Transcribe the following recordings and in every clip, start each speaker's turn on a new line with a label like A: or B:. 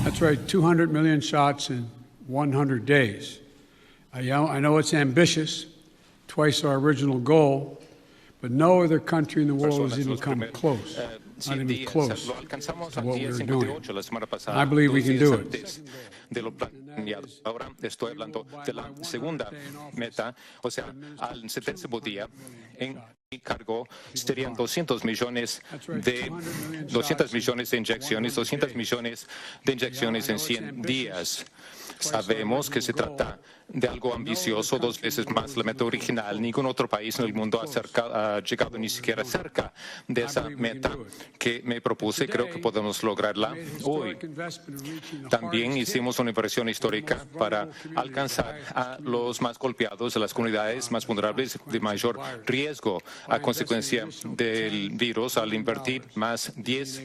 A: That's right, 200 million shots in 100 days. I know it's ambitious, twice our original goal, but no other country in the world has even come close, not even close to what we're doing. And I believe we can do it.
B: De lo planeado. Ahora estoy hablando de la segunda meta, o sea, al 70º día en mi cargo serían 200 millones de inyecciones, 200 millones de inyecciones en 100 días. Sabemos que se trata de algo ambicioso, 2 veces más la meta original. Ningún otro país en el mundo ha llegado ni siquiera cerca de esa meta que me propuse. Creo que podemos lograrla hoy. También hicimos una inversión histórica para alcanzar a los más golpeados, a las comunidades más vulnerables de mayor riesgo a consecuencia del virus, al invertir más 10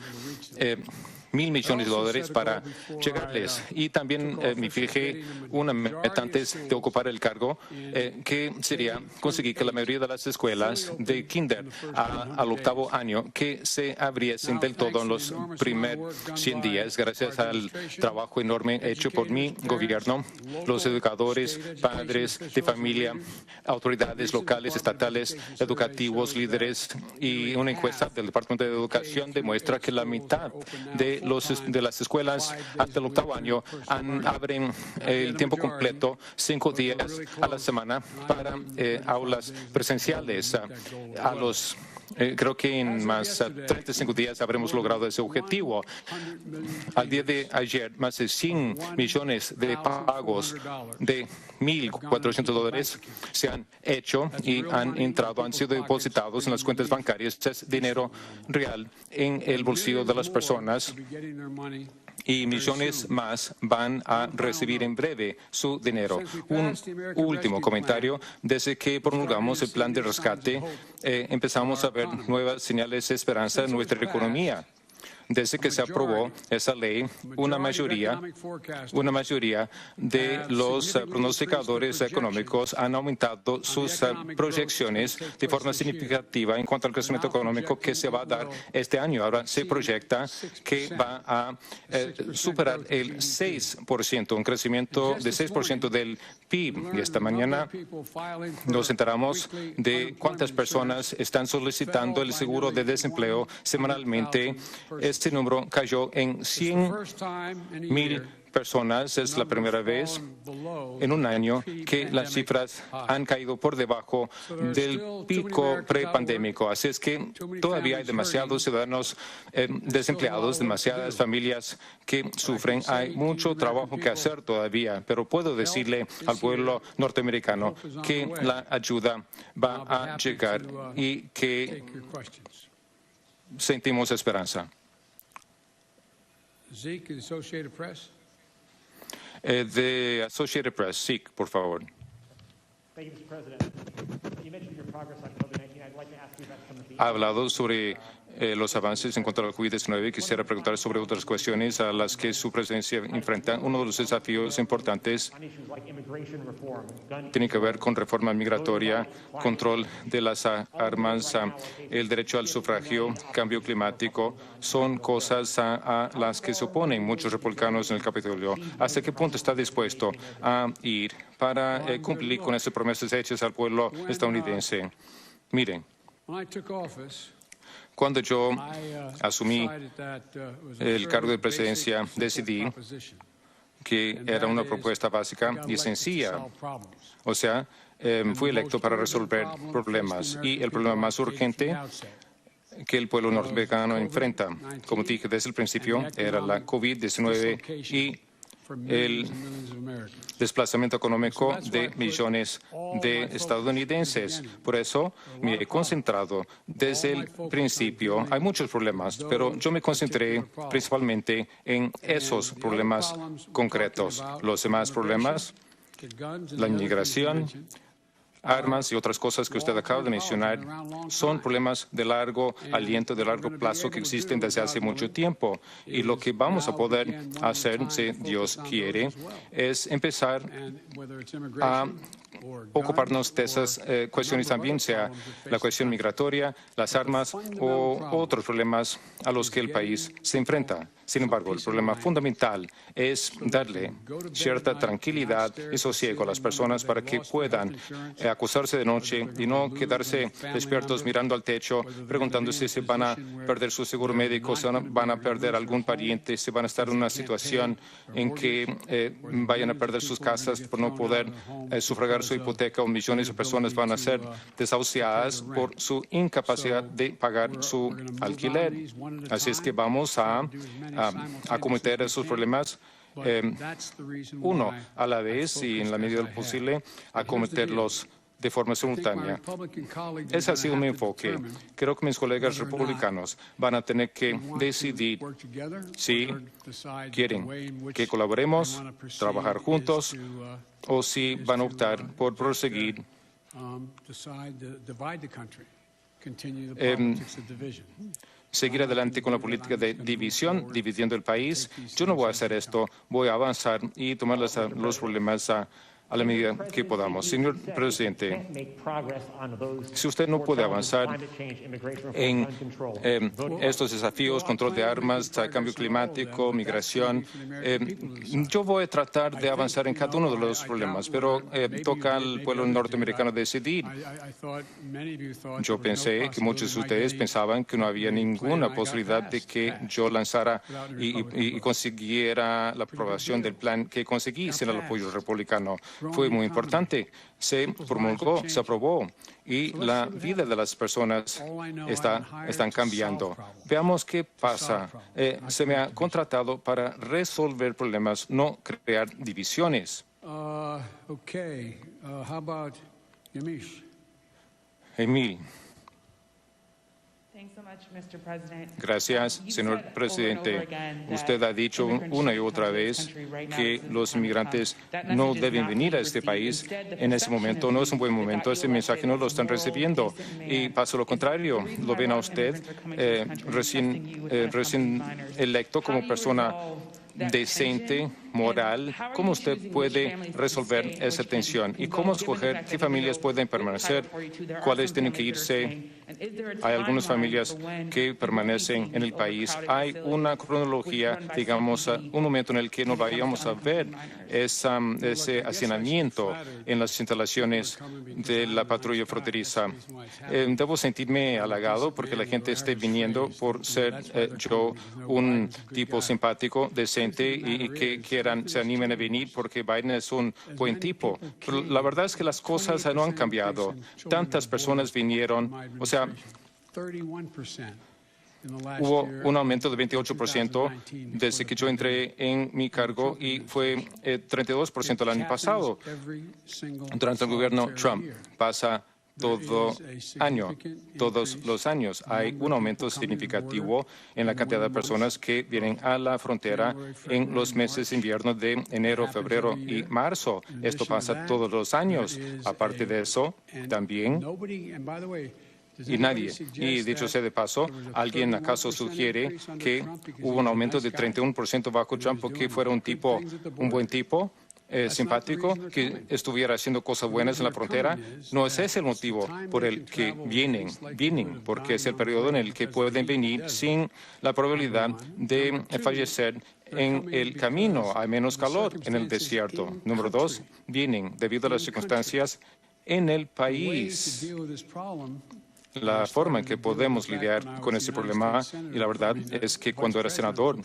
B: mil millones de dólares para llegarles. Y también me fijé una meta antes de ocupar el cargo, que sería conseguir que la mayoría de las escuelas de kinder al 8º año que se abriesen del todo en los primeros 100 días, gracias al trabajo enorme hecho por mi gobierno, los educadores, padres de familia, autoridades locales, estatales, educativos, líderes, y una encuesta del Departamento de Educación demuestra que la mitad de las escuelas hasta el 8º año abren el tiempo completo, 5 días a la semana, para aulas presenciales. Creo que en más 35 días habremos logrado ese objetivo. Al día de ayer, más de 100 millones de pagos de $1,400 se han hecho y han entrado, han sido depositados en las cuentas bancarias. Es dinero real en el bolsillo de las personas. Y millones más van a recibir en breve su dinero. Un último comentario. Desde que promulgamos el plan de rescate, empezamos a ver nuevas señales de esperanza en nuestra economía. Desde que se aprobó esa ley, una mayoría de los pronosticadores económicos han aumentado sus proyecciones de forma significativa en cuanto al crecimiento económico que se va a dar este año. Ahora se proyecta que va a superar el 6%, un crecimiento de 6% del PIB. Y esta mañana nos enteramos de cuántas personas están solicitando el seguro de desempleo semanalmente. Este número cayó en 100,000 personas. Es la primera vez en un año que las cifras han caído por debajo del pico prepandémico. Así es que todavía hay demasiados ciudadanos desempleados, demasiadas familias que sufren. Hay mucho trabajo que hacer todavía, pero puedo decirle al pueblo norteamericano que la ayuda va a llegar y que sentimos esperanza.
A: Zeke, Associated Press.
B: The Associated Press, Zeke, por favor.
C: Thank you, Mr. President. You mentioned your progress on COVID-19. I'd like to ask you about some of the...
B: Ha hablado sobre los avances en cuanto a la COVID-19. Quisiera preguntar sobre otras cuestiones a las que su presidencia enfrenta. Uno de los desafíos importantes tiene que ver con reforma migratoria, control de las armas, el derecho al sufragio, cambio climático. Son cosas a las que se oponen muchos republicanos en el Capitolio. ¿Hasta qué punto está dispuesto a ir para cumplir con esas promesas hechas al pueblo estadounidense? Miren, cuando yo asumí el cargo de presidencia, decidí que era una propuesta básica y sencilla. O sea, fui electo para resolver problemas, y el problema más urgente que el pueblo norteamericano enfrenta, como dije desde el principio, era la COVID-19 y el desplazamiento económico de millones de estadounidenses. Por eso me he concentrado desde el principio. Hay muchos problemas, pero yo me concentré principalmente en esos problemas concretos. Los demás problemas, la inmigración, armas y otras cosas que usted acaba de mencionar, son problemas de largo aliento, de largo plazo, que existen desde hace mucho tiempo. Y lo que vamos a poder hacer, si Dios quiere, es empezar a ocuparnos de esas cuestiones también, sea la cuestión migratoria, las armas o otros problemas a los que el país se enfrenta. Sin embargo, el problema fundamental es darle cierta tranquilidad y sosiego a las personas para que puedan acostarse de noche y no quedarse despiertos mirando al techo, preguntándose si van a perder su seguro médico, si van a perder algún pariente, si van a estar en una situación en que vayan a perder sus casas por no poder sufragar su hipoteca, o millones de personas van a ser desahuciadas por su incapacidad de pagar su alquiler. Así es que vamos a acometer esos problemas uno a la vez y en la medida del posible acometerlos de forma simultánea. Ese ha sido mi enfoque. Creo que mis colegas republicanos van a tener que decidir si quieren que colaboremos, trabajar juntos, o si van a optar por proseguir seguir adelante con la política de división, dividiendo el país. Yo no voy a hacer esto, voy a avanzar y tomar los problemas a la medida que podamos. Señor presidente, si usted no puede avanzar en estos desafíos, control de armas, cambio climático, migración, yo voy a tratar de avanzar en cada uno de los problemas, pero toca al pueblo norteamericano decidir. Yo pensé que muchos de ustedes pensaban que no había ninguna posibilidad de que yo lanzara y consiguiera la aprobación del plan que conseguí sin el apoyo republicano. Fue muy importante. Se promulgó, se aprobó y la vida de las personas están cambiando. Veamos qué pasa. Se me ha contratado para resolver problemas, no crear divisiones.
A: How about Yamiche?
B: Emil. Gracias, señor presidente. Usted ha dicho una y otra vez que los inmigrantes no deben venir a este país en ese momento. No es un buen momento. Ese mensaje no lo están recibiendo. Y pasa lo contrario. Lo ven a usted recién electo como persona decente, moral. ¿Cómo usted puede resolver esa tensión? ¿Y cómo escoger qué familias pueden permanecer, cuáles tienen que irse? Hay algunas familias que permanecen en el país. Hay una cronología, digamos, un momento en el que no vayamos a ver ese hacinamiento en las instalaciones de la patrulla fronteriza. Debo sentirme halagado porque la gente esté viniendo por ser yo un tipo simpático, decente y que se animen a venir porque Biden es un buen tipo. Pero la verdad es que las cosas no han cambiado. Tantas personas vinieron, o sea, hubo un aumento de 28% desde que yo entré en mi cargo y fue 32% el año pasado. Durante el gobierno Trump pasa todos los años. Hay un aumento significativo en la cantidad de personas que vienen a la frontera en los meses de invierno de enero, febrero y marzo. Esto pasa todos los años. Aparte de eso, también y dicho sea de paso, ¿alguien acaso sugiere que hubo un aumento de 31% bajo Trump porque fuera un buen tipo? Simpático, que estuviera haciendo cosas buenas en la frontera? No es ese el motivo por el que vienen, porque es el periodo en el que pueden venir sin la probabilidad de fallecer en el camino. Hay menos calor en el desierto. Número dos, vienen debido a las circunstancias en el país. La forma en que podemos lidiar con este problema, y la verdad es que cuando era senador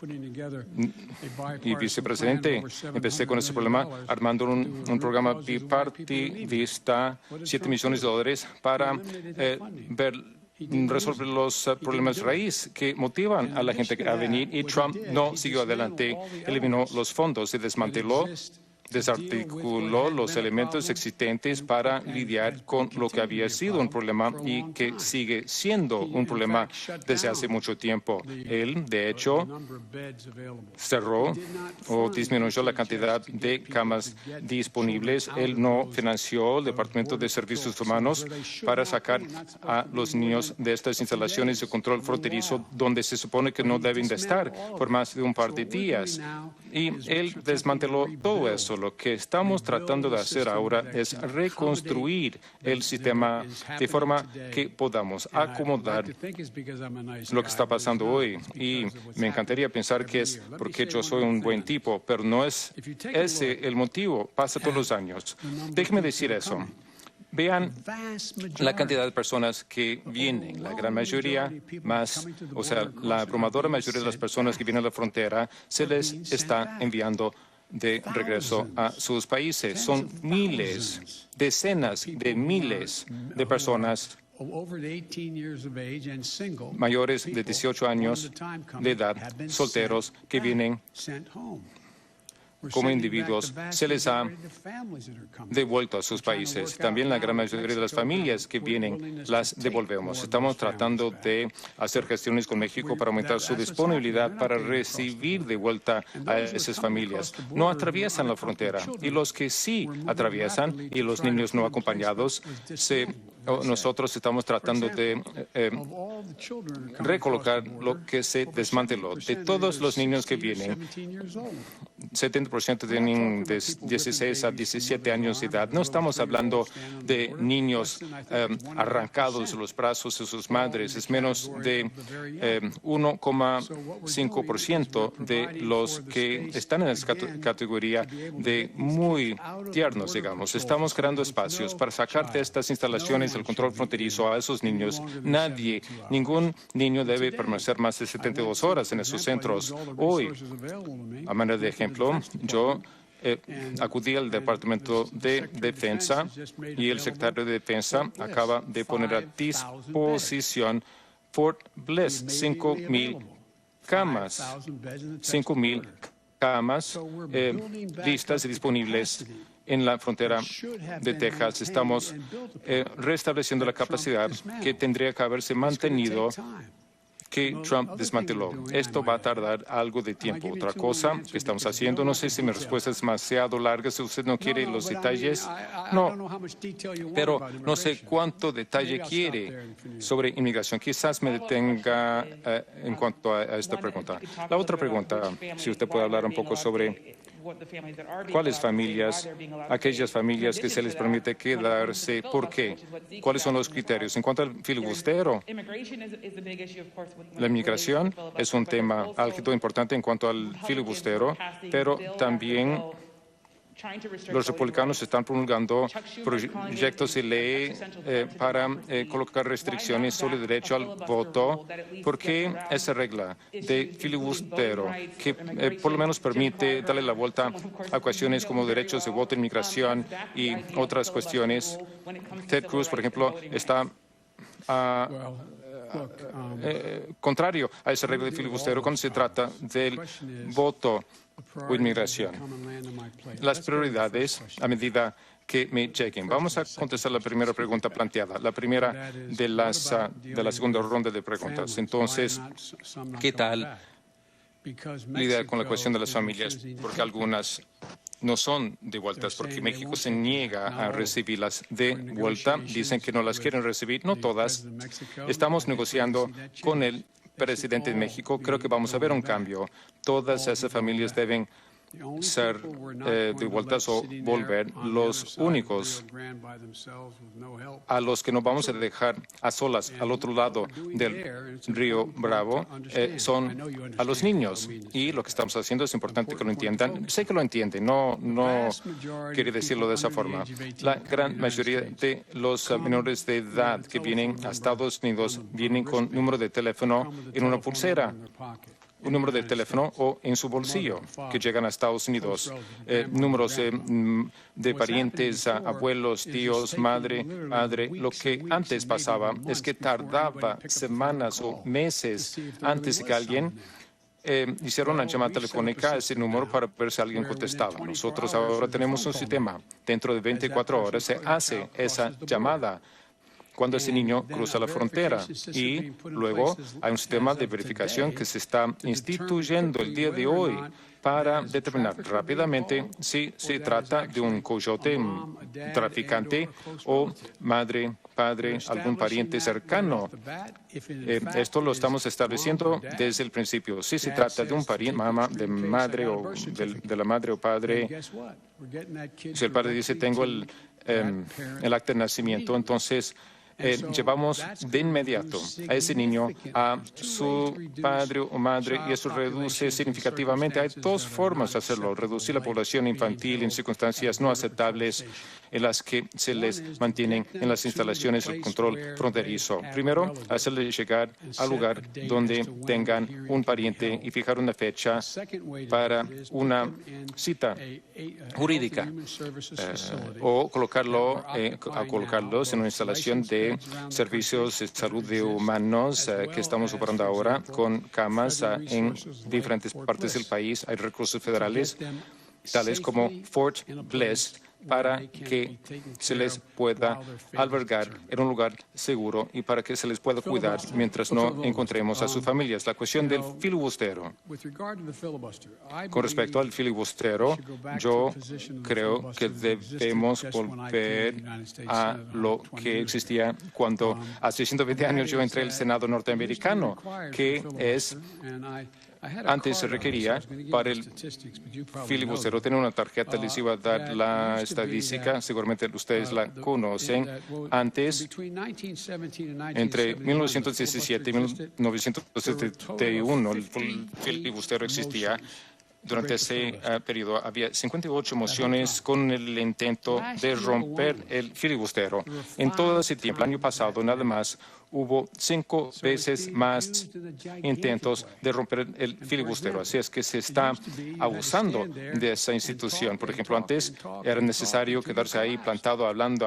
B: y vicepresidente, empecé con este problema armando un programa bipartidista, $7 millones para resolver los problemas raíz que motivan a la gente a venir, y Trump no siguió adelante, eliminó los fondos y desarticuló los elementos existentes para lidiar con lo que había sido un problema y que sigue siendo un problema desde hace mucho tiempo. Él, de hecho, cerró o disminuyó la cantidad de camas disponibles. Él no financió el Departamento de Servicios Humanos para sacar a los niños de estas instalaciones de control fronterizo donde se supone que no deben de estar por más de un par de días. y él desmanteló todo eso. Lo que estamos tratando de hacer ahora es reconstruir el sistema de forma que podamos acomodar lo que está pasando hoy. Y me encantaría pensar que es porque yo soy un buen tipo, pero no es ese el motivo. Pasa todos los años. Déjeme decir eso. Vean la cantidad de personas que vienen, la gran mayoría, la abrumadora mayoría de las personas que vienen a la frontera, se les está enviando de regreso a sus países. Son miles, decenas de miles de personas mayores de 18 años de edad, solteros, que vienen como individuos, se les ha devuelto a sus países. También la gran mayoría de las familias que vienen las devolvemos. Estamos tratando de hacer gestiones con México para aumentar su disponibilidad para recibir de vuelta a esas familias. No atraviesan la frontera y los que sí atraviesan y los niños no acompañados, nosotros estamos tratando de recolocar lo que se desmanteló. De todos los niños que vienen, 70% tienen de 16 a 17 años de edad. No estamos hablando de niños arrancados de los brazos de sus madres. Es menos de 1,5% de los que están en esa categoría de muy tiernos, digamos. Estamos creando espacios para sacar de estas instalaciones el control fronterizo a esos niños. Ningún niño debe permanecer más de 72 horas en esos centros. Hoy, a manera de ejemplo, yo acudí al Departamento de Defensa y el secretario de Defensa acaba de poner a disposición Fort Bliss 5,000 camas. 5,000 camas listas y disponibles en la frontera de Texas. Estamos restableciendo la capacidad que tendría que haberse mantenido que Trump desmanteló. Esto va a tardar algo de tiempo. Otra cosa que estamos haciendo, no sé si mi respuesta es demasiado larga, si usted no quiere los detalles, no, pero no sé cuánto detalle quiere sobre inmigración. Quizás me detenga en cuanto a esta pregunta. La otra pregunta, si usted puede hablar un poco sobre ¿cuáles familias, aquellas familias que se les permite quedarse? ¿Por qué? ¿Cuáles son los criterios? En cuanto al filibustero, la inmigración es un tema álgido importante en cuanto al filibustero, pero también los republicanos están promulgando proyectos de ley para colocar restricciones sobre el derecho al voto, porque esa regla de filibustero que por lo menos permite darle la vuelta a cuestiones como derechos de voto, inmigración y otras cuestiones. Ted Cruz, por ejemplo, está contrario a esa regla de filibustero cuando se trata del voto o inmigración. Las prioridades a medida que me lleguen. Vamos a contestar la primera pregunta planteada, la primera de la segunda ronda de preguntas. Entonces, ¿qué tal lidiar con la cuestión de las familias? Porque algunas no son devueltas, porque México se niega a recibirlas de vuelta. Dicen que no las quieren recibir, no todas. Estamos negociando con el presidente de México. Creo que vamos a ver un cambio. Todas esas familias deben ser devueltas o volver. Los únicos a los que nos vamos a dejar a solas al otro lado del río Bravo son a los niños. Y lo que estamos haciendo es importante que lo entiendan. Sé que lo entienden, no quiere decirlo de esa forma. La gran mayoría de los menores de edad que vienen a Estados Unidos vienen con número de teléfono en una pulsera, un número de teléfono o en su bolsillo, que llegan a Estados Unidos. Números de parientes, abuelos, tíos, madre. Lo que antes pasaba es que tardaba semanas o meses antes de que alguien hiciera una llamada telefónica a ese número para ver si alguien contestaba. Nosotros ahora tenemos un sistema. Dentro de 24 horas se hace esa llamada cuando ese niño cruza la frontera. Y luego hay un sistema de verificación que se está instituyendo el día de hoy para determinar rápidamente si se trata de un coyote traficante o madre, padre, algún pariente cercano. Esto lo estamos estableciendo desde el principio. Si se trata de un pariente, mamá, de madre o de la madre o padre, si el padre dice tengo el acta de nacimiento, entonces llevamos de inmediato a ese niño a su padre o madre y eso reduce significativamente. Hay dos formas de hacerlo: reducir la población infantil en circunstancias no aceptables en las que se les mantienen en las instalaciones el control fronterizo. Primero, hacerles llegar al lugar donde tengan un pariente y fijar una fecha para una cita jurídica o colocarlos en una instalación de servicios de salud de humanos que estamos operando ahora con camas en diferentes partes del país. Hay recursos federales tales como Fort Bliss para que se les pueda albergar en un lugar seguro y para que se les pueda cuidar mientras no encontremos a sus familias. La cuestión del filibustero. Con respecto al filibustero, yo creo que debemos volver a lo que existía cuando hace 120 años yo entré al Senado norteamericano, que es antes se requería para el filibustero tener una tarjeta. Les iba a dar la estadística, seguramente ustedes la conocen. Antes, entre 1917 y 1971, el filibustero existía. Durante ese periodo había 58 mociones con el intento de romper el filibustero. En todo ese tiempo, el año pasado, nada más, hubo 5 veces más intentos de romper el filibustero. Así es que se está abusando de esa institución. Por ejemplo, antes era necesario quedarse ahí plantado, hablando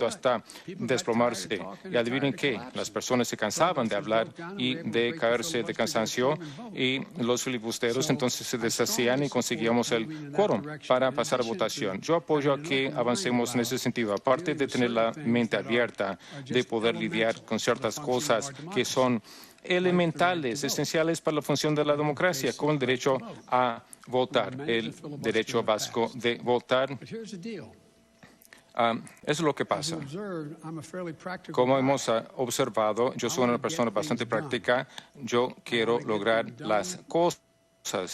B: hasta desplomarse. Y adivinen qué, las personas se cansaban de hablar y de caerse de cansancio y los filibusteros entonces se deshacían y conseguíamos el quórum para pasar a votación. Yo apoyo a que avancemos en ese sentido. Aparte de tener la mente abierta, de poder lidiar con ciertas cosas que son elementales, esenciales para la función de la democracia, como el derecho a votar, el derecho básico de votar. Eso es lo que pasa. Como hemos observado, yo soy una persona bastante práctica. Yo quiero lograr las cosas,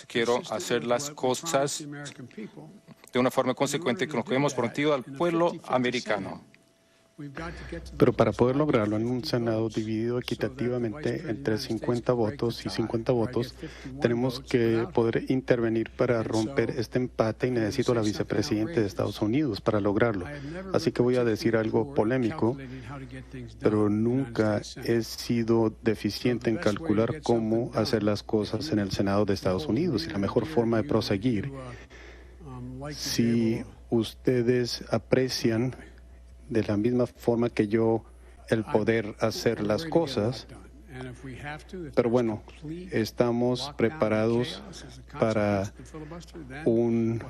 B: quiero hacer las cosas de una forma consecuente con lo que hemos prometido al pueblo americano.
D: Pero para poder lograrlo en un Senado dividido equitativamente entre 50 votos y 50 votos, tenemos que poder intervenir para romper este empate y necesito a la vicepresidenta de Estados Unidos para lograrlo. Así que voy a decir algo polémico, pero nunca he sido deficiente en calcular cómo hacer las cosas en el Senado de Estados Unidos y la mejor forma de proseguir. Si ustedes aprecian de la misma forma que yo el poder hacer las cosas, pero bueno, estamos preparados para un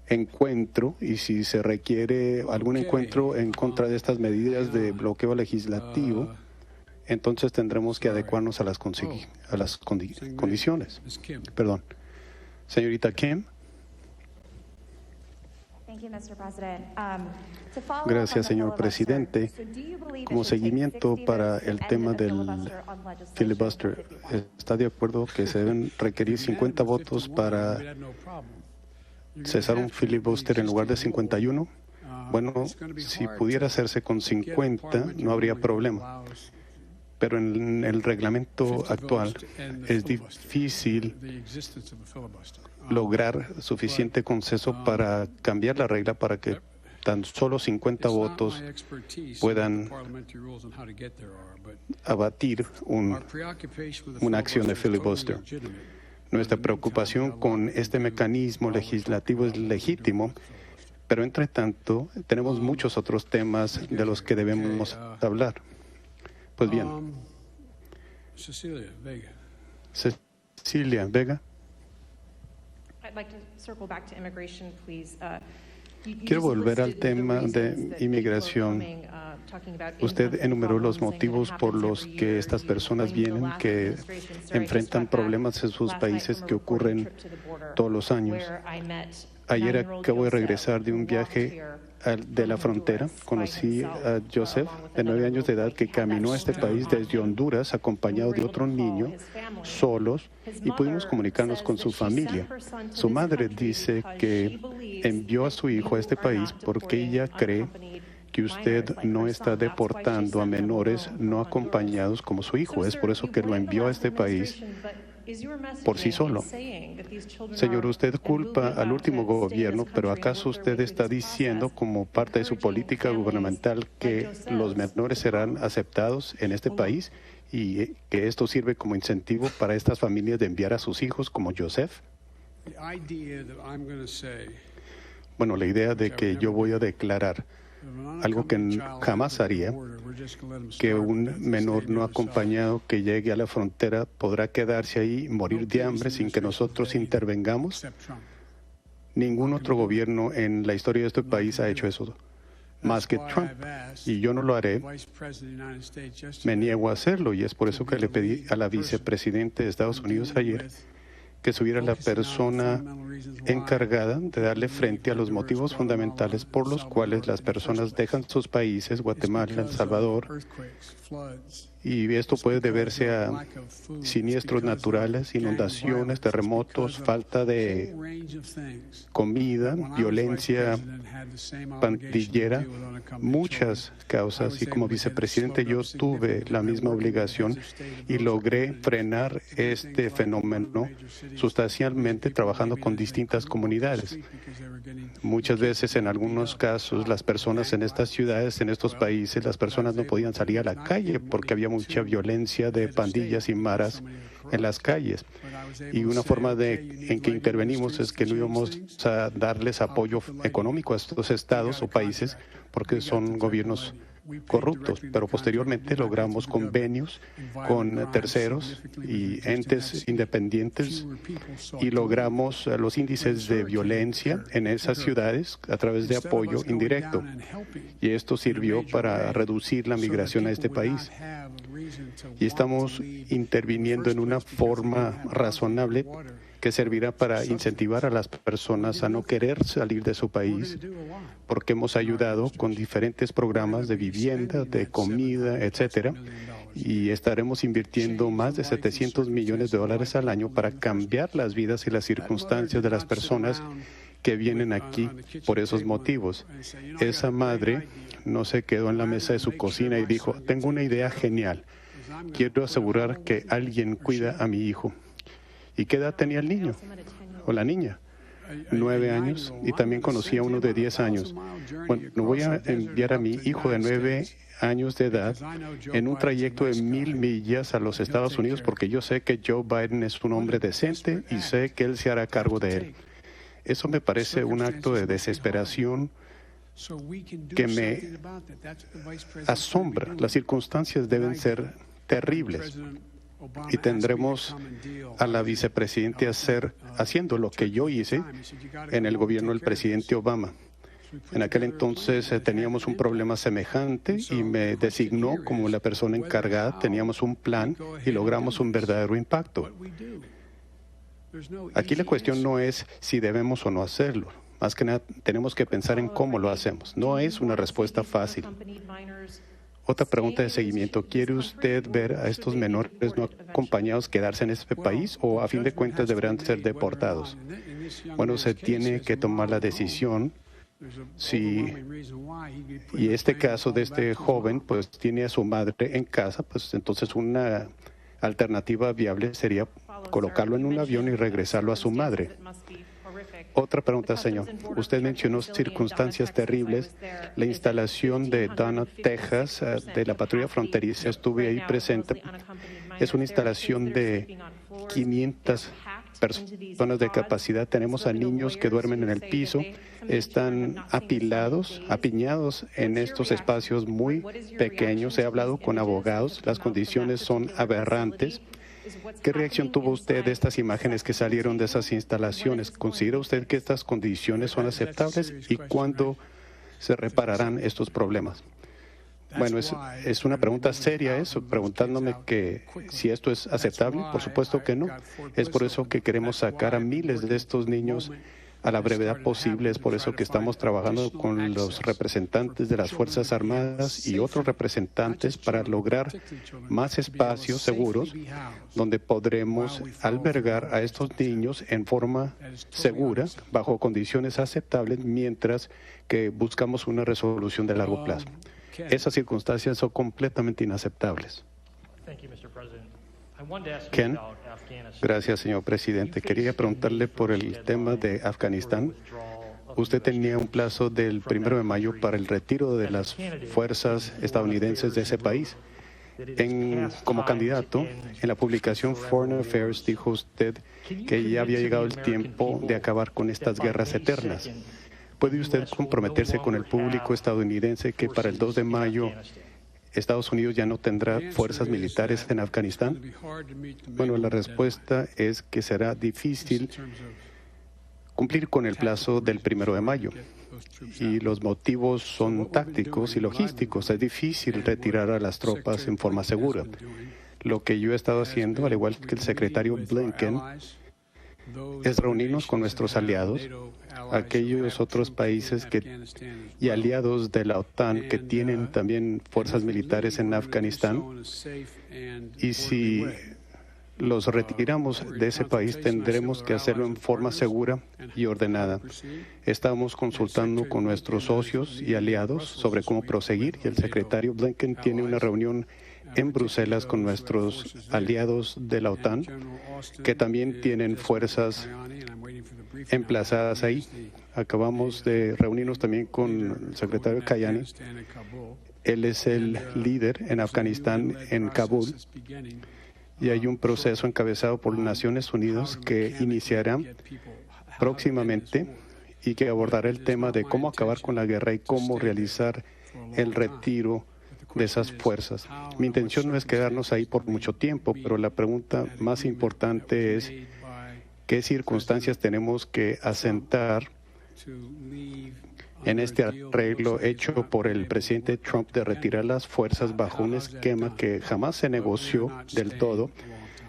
D: encuentro y si se requiere algún encuentro en contra de estas medidas de bloqueo legislativo, entonces tendremos que adecuarnos a las condiciones. Perdón. Señorita Kim. Gracias, señor presidente. Como seguimiento para el tema del filibuster, ¿está de acuerdo que se deben requerir 50 votos para cesar un filibuster en lugar de 51? Bueno, si pudiera hacerse con 50, no habría problema. Pero en el reglamento actual es difícil lograr suficiente consenso para cambiar la regla para que tan solo 50 votos puedan abatir una acción de filibuster. Nuestra preocupación con este mecanismo legislativo es legítimo, pero entre tanto tenemos muchos otros temas de los que debemos hablar. Pues bien, Cecilia
E: I'd like to circle back to immigration, please.
D: Quiero volver al tema de inmigración. Usted enumeró los motivos por los que estas personas vienen, que enfrentan problemas en sus países que ocurren todos los años. Ayer acabo de regresar de un viaje de la frontera. Conocí a Joseph, de 9 años de edad, que caminó a este país desde Honduras acompañado de otro niño, solos, y pudimos comunicarnos con su familia. Su madre dice que envió a su hijo a este país porque ella cree que usted no está deportando a menores no acompañados como su hijo. Es por eso que lo envió a este país por sí solo. Señor, usted culpa al último gobierno, pero ¿acaso usted está diciendo como parte de su política gubernamental que los menores serán aceptados en este país y que esto sirve como incentivo para estas familias de enviar a sus hijos como Joseph? Bueno, la idea de que yo voy a declarar algo que jamás haría, que un menor no acompañado que llegue a la frontera podrá quedarse ahí y morir de hambre sin que nosotros intervengamos. Ningún otro gobierno en la historia de este país ha hecho eso, más que Trump, y yo no lo haré. Me niego a hacerlo, y es por eso que le pedí a la vicepresidenta de Estados Unidos ayer que subiera la persona encargada de darle frente a los motivos fundamentales por los cuales las personas dejan sus países, Guatemala, El Salvador, y esto puede deberse a siniestros naturales, inundaciones, terremotos, falta de comida, violencia pandillera, muchas causas. Y como vicepresidente yo tuve la misma obligación y logré frenar este fenómeno sustancialmente trabajando con distintas comunidades. Muchas veces, en algunos casos, las personas en estas ciudades, en estos países, las personas no podían salir a la calle porque había mucha violencia de pandillas y maras en las calles. Y una forma en que intervenimos es que no íbamos a darles apoyo económico a estos estados o países porque son gobiernos corruptos, pero posteriormente logramos convenios con terceros y entes independientes y logramos los índices de violencia en esas ciudades a través de apoyo indirecto. Y esto sirvió para reducir la migración a este país. Y estamos interviniendo en una forma razonable que servirá para incentivar a las personas a no querer salir de su país, porque hemos ayudado con diferentes programas de vivienda, de comida, etcétera, y estaremos invirtiendo más de $700 millones al año para cambiar las vidas y las circunstancias de las personas que vienen aquí por esos motivos. Esa madre no se quedó en la mesa de su cocina y dijo: tengo una idea genial, quiero asegurar que alguien cuida a mi hijo. ¿Y qué edad tenía el niño o la niña? 9 años, y también conocí a uno de 10 años. Bueno, no voy a enviar a mi hijo de 9 años de edad en un trayecto de 1,000 millas a los Estados Unidos porque yo sé que Joe Biden es un hombre decente y sé que él se hará cargo de él. Eso me parece un acto de desesperación que me asombra. Las circunstancias deben ser terribles. Y tendremos a la vicepresidenta haciendo lo que yo hice en el gobierno del presidente Obama. En aquel entonces teníamos un problema semejante y me designó como la persona encargada. Teníamos un plan y logramos un verdadero impacto. Aquí la cuestión no es si debemos o no hacerlo. Más que nada, tenemos que pensar en cómo lo hacemos. No es una respuesta fácil. Otra pregunta de seguimiento. ¿Quiere usted ver a estos menores no acompañados quedarse en este país o a fin de cuentas deberán ser deportados? Bueno, se tiene que tomar la decisión. Y este caso de este joven pues tiene a su madre en casa, pues entonces una alternativa viable sería colocarlo en un avión y regresarlo a su madre. Otra pregunta, señor. Usted mencionó circunstancias terribles. La instalación de Donna, Texas, de la patrulla fronteriza, estuve ahí presente. Es una instalación de 500 personas de capacidad. Tenemos a niños que duermen en el piso. Están apiñados en estos espacios muy pequeños. He hablado con abogados. Las condiciones son aberrantes. ¿Qué reacción tuvo usted de estas imágenes que salieron de esas instalaciones? ¿Considera usted que estas condiciones son aceptables y cuándo se repararán estos problemas? Bueno, es una pregunta seria eso, preguntándome que si esto es aceptable. Por supuesto que no. Es por eso que queremos sacar a miles de estos niños a la brevedad posible. Es por eso que estamos trabajando con los representantes de las Fuerzas Armadas y otros representantes para lograr más espacios seguros donde podremos albergar a estos niños en forma segura, bajo condiciones aceptables, mientras que buscamos una resolución de largo plazo. Esas circunstancias son completamente inaceptables. Ken, gracias, señor presidente. Quería preguntarle por el tema de Afganistán. Usted tenía un plazo del 1 de mayo para el retiro de las fuerzas estadounidenses de ese país. Como candidato, en la publicación Foreign Affairs dijo usted que ya había llegado el tiempo de acabar con estas guerras eternas. ¿Puede usted comprometerse con el público estadounidense que para el 2 de mayo Estados Unidos ya no tendrá fuerzas militares en Afganistán? Bueno, la respuesta es que será difícil cumplir con el plazo del 1 de mayo. Y los motivos son tácticos y logísticos. Es difícil retirar a las tropas en forma segura. Lo que yo he estado haciendo, al igual que el secretario Blinken, es reunirnos con nuestros aliados, aquellos otros países y aliados de la OTAN que tienen también fuerzas militares en Afganistán. Y si los retiramos de ese país, tendremos que hacerlo en forma segura y ordenada. Estamos consultando con nuestros socios y aliados sobre cómo proseguir, y el secretario Blinken tiene una reunión en Bruselas con nuestros aliados de la OTAN, que también tienen fuerzas emplazadas ahí. Acabamos de reunirnos también con el secretario Kayani. Él es el líder en Afganistán, en Kabul, y hay un proceso encabezado por las Naciones Unidas que iniciará próximamente y que abordará el tema de cómo acabar con la guerra y cómo realizar el retiro de esas fuerzas. Mi intención no es quedarnos ahí por mucho tiempo, pero la pregunta más importante es qué circunstancias tenemos que asentar en este arreglo hecho por el presidente Trump de retirar las fuerzas bajo un esquema que jamás se negoció del todo,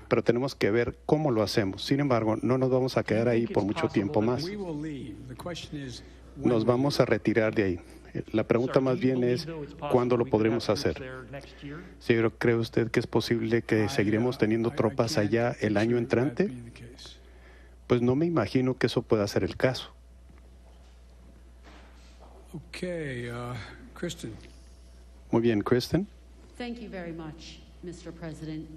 D: pero tenemos que ver cómo lo hacemos. Sin embargo, no nos vamos a quedar ahí por mucho tiempo más. Nos vamos a retirar de ahí. La pregunta más bien es, ¿cuándo lo podremos hacer? Señor, ¿cree usted que es posible que seguiremos teniendo tropas allá el año entrante? Pues no me imagino que eso pueda ser el caso.
A: Kristen.
D: Muy bien, Kristen.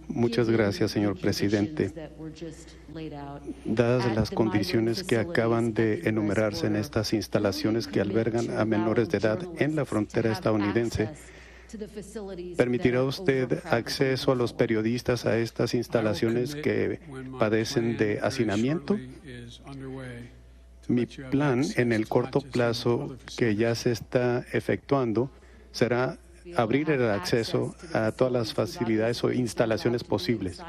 D: Muchas gracias, señor presidente. Dadas las condiciones que acaban de enumerarse en estas instalaciones que albergan a menores de edad en la frontera estadounidense, ¿permitirá usted acceso a los periodistas a estas instalaciones que padecen de hacinamiento? Mi plan en el corto plazo que ya se está efectuando será abrir el acceso a todas las facilidades o instalaciones posibles.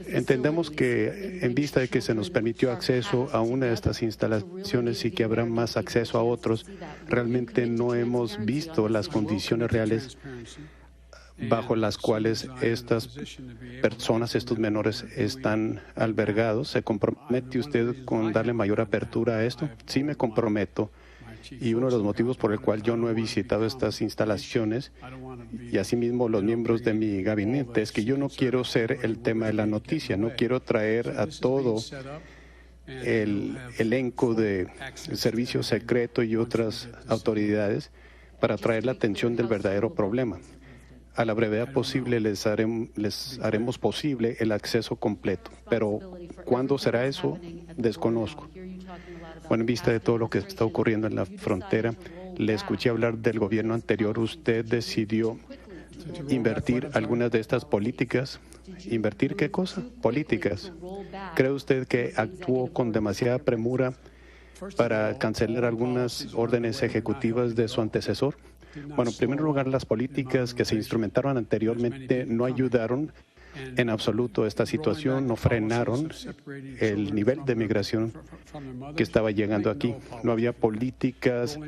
D: Entendemos que en vista de que se nos permitió acceso a una de estas instalaciones y que habrá más acceso a otros, realmente no hemos visto las condiciones reales bajo las cuales estas personas, estos menores, están albergados. ¿Se compromete usted con darle mayor apertura a esto? Sí, me comprometo. Y uno de los motivos por el cual yo no he visitado estas instalaciones, y asimismo los miembros de mi gabinete, es que yo no quiero ser el tema de la noticia, no quiero traer a todo el elenco de servicio secreto y otras autoridades para traer la atención del verdadero problema. A la brevedad posible les haremos posible el acceso completo, pero ¿cuándo será eso? Desconozco. Bueno, en vista de todo lo que está ocurriendo en la frontera, le escuché hablar del gobierno anterior. ¿Usted decidió invertir algunas de estas políticas? ¿Invertir qué cosa? Políticas. ¿Cree usted que actuó con demasiada premura para cancelar algunas órdenes ejecutivas de su antecesor? Bueno, en primer lugar, las políticas que se instrumentaron anteriormente no ayudaron en absoluto a esta situación, no frenaron el nivel de migración que estaba llegando aquí. No había políticas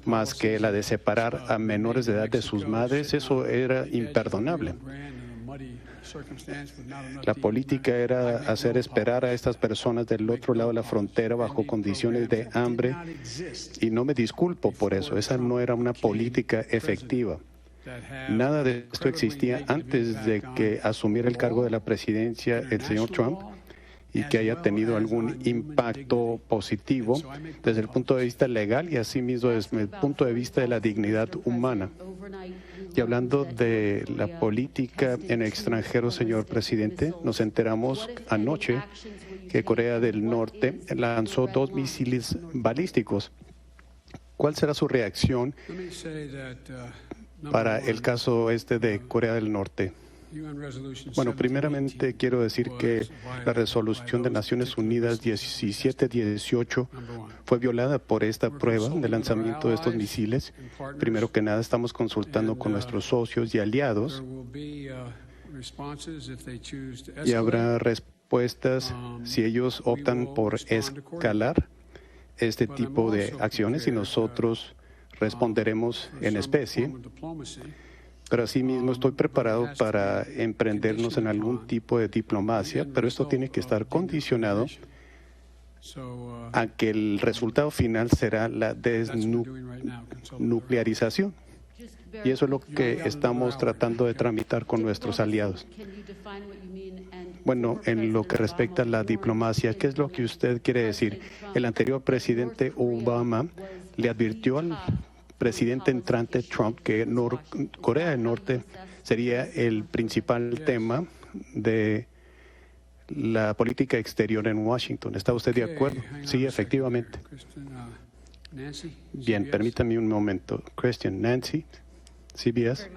D: más que la de separar a menores de edad de sus madres. Eso era imperdonable. La política era hacer esperar a estas personas del otro lado de la frontera bajo condiciones de hambre, y no me disculpo por eso. Esa no era una política efectiva. Nada de esto existía antes de que asumiera el cargo de la presidencia el señor Trump, y que haya tenido algún impacto positivo desde el punto de vista legal y asimismo desde el punto de vista de la dignidad humana. Y hablando de la política en el extranjero, señor presidente, nos enteramos anoche que Corea del Norte lanzó 2 misiles balísticos. ¿Cuál será su reacción para el caso de Corea del Norte? Bueno, primeramente quiero decir que la resolución de Naciones Unidas 1718 fue violada por esta prueba de lanzamiento de estos misiles. Primero que nada, estamos consultando con nuestros socios y aliados, y habrá respuestas si ellos optan por escalar este tipo de acciones, y nosotros responderemos en especie. Pero asimismo estoy preparado para emprendernos en algún tipo de diplomacia, pero esto tiene que estar condicionado a que el resultado final será la desnuclearización. Y eso es lo que estamos tratando de tramitar con nuestros aliados. Bueno, en lo que respecta a la diplomacia, ¿qué es lo que usted quiere decir? El anterior presidente Obama le advirtió al presidente entrante Trump que Corea del Norte sería el principal tema de la política exterior en Washington. ¿Está usted de acuerdo? Sí, efectivamente. Bien, permítame un momento. Christian, Nancy, CBS.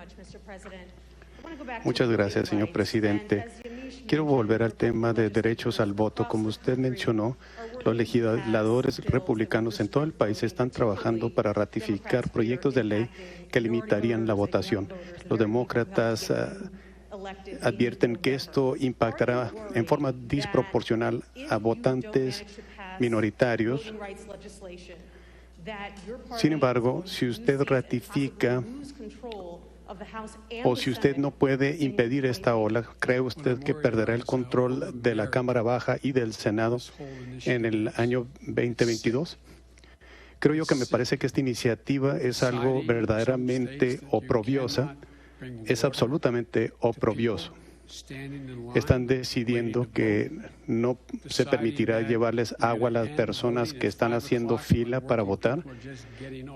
D: Muchas gracias, señor presidente. Quiero volver al tema de derechos al voto. Como usted mencionó, los legisladores republicanos en todo el país están trabajando para ratificar proyectos de ley que limitarían la votación. Los demócratas advierten que esto impactará en forma desproporcional a votantes minoritarios. Sin embargo, si usted ratifica o si usted no puede impedir esta ola, ¿cree usted que perderá el control de la Cámara Baja y del Senado en el año 2022? Creo yo que me parece que esta iniciativa es algo verdaderamente oprobiosa, es absolutamente oprobioso. Están decidiendo que no se permitirá llevarles agua a las personas que están haciendo fila para votar,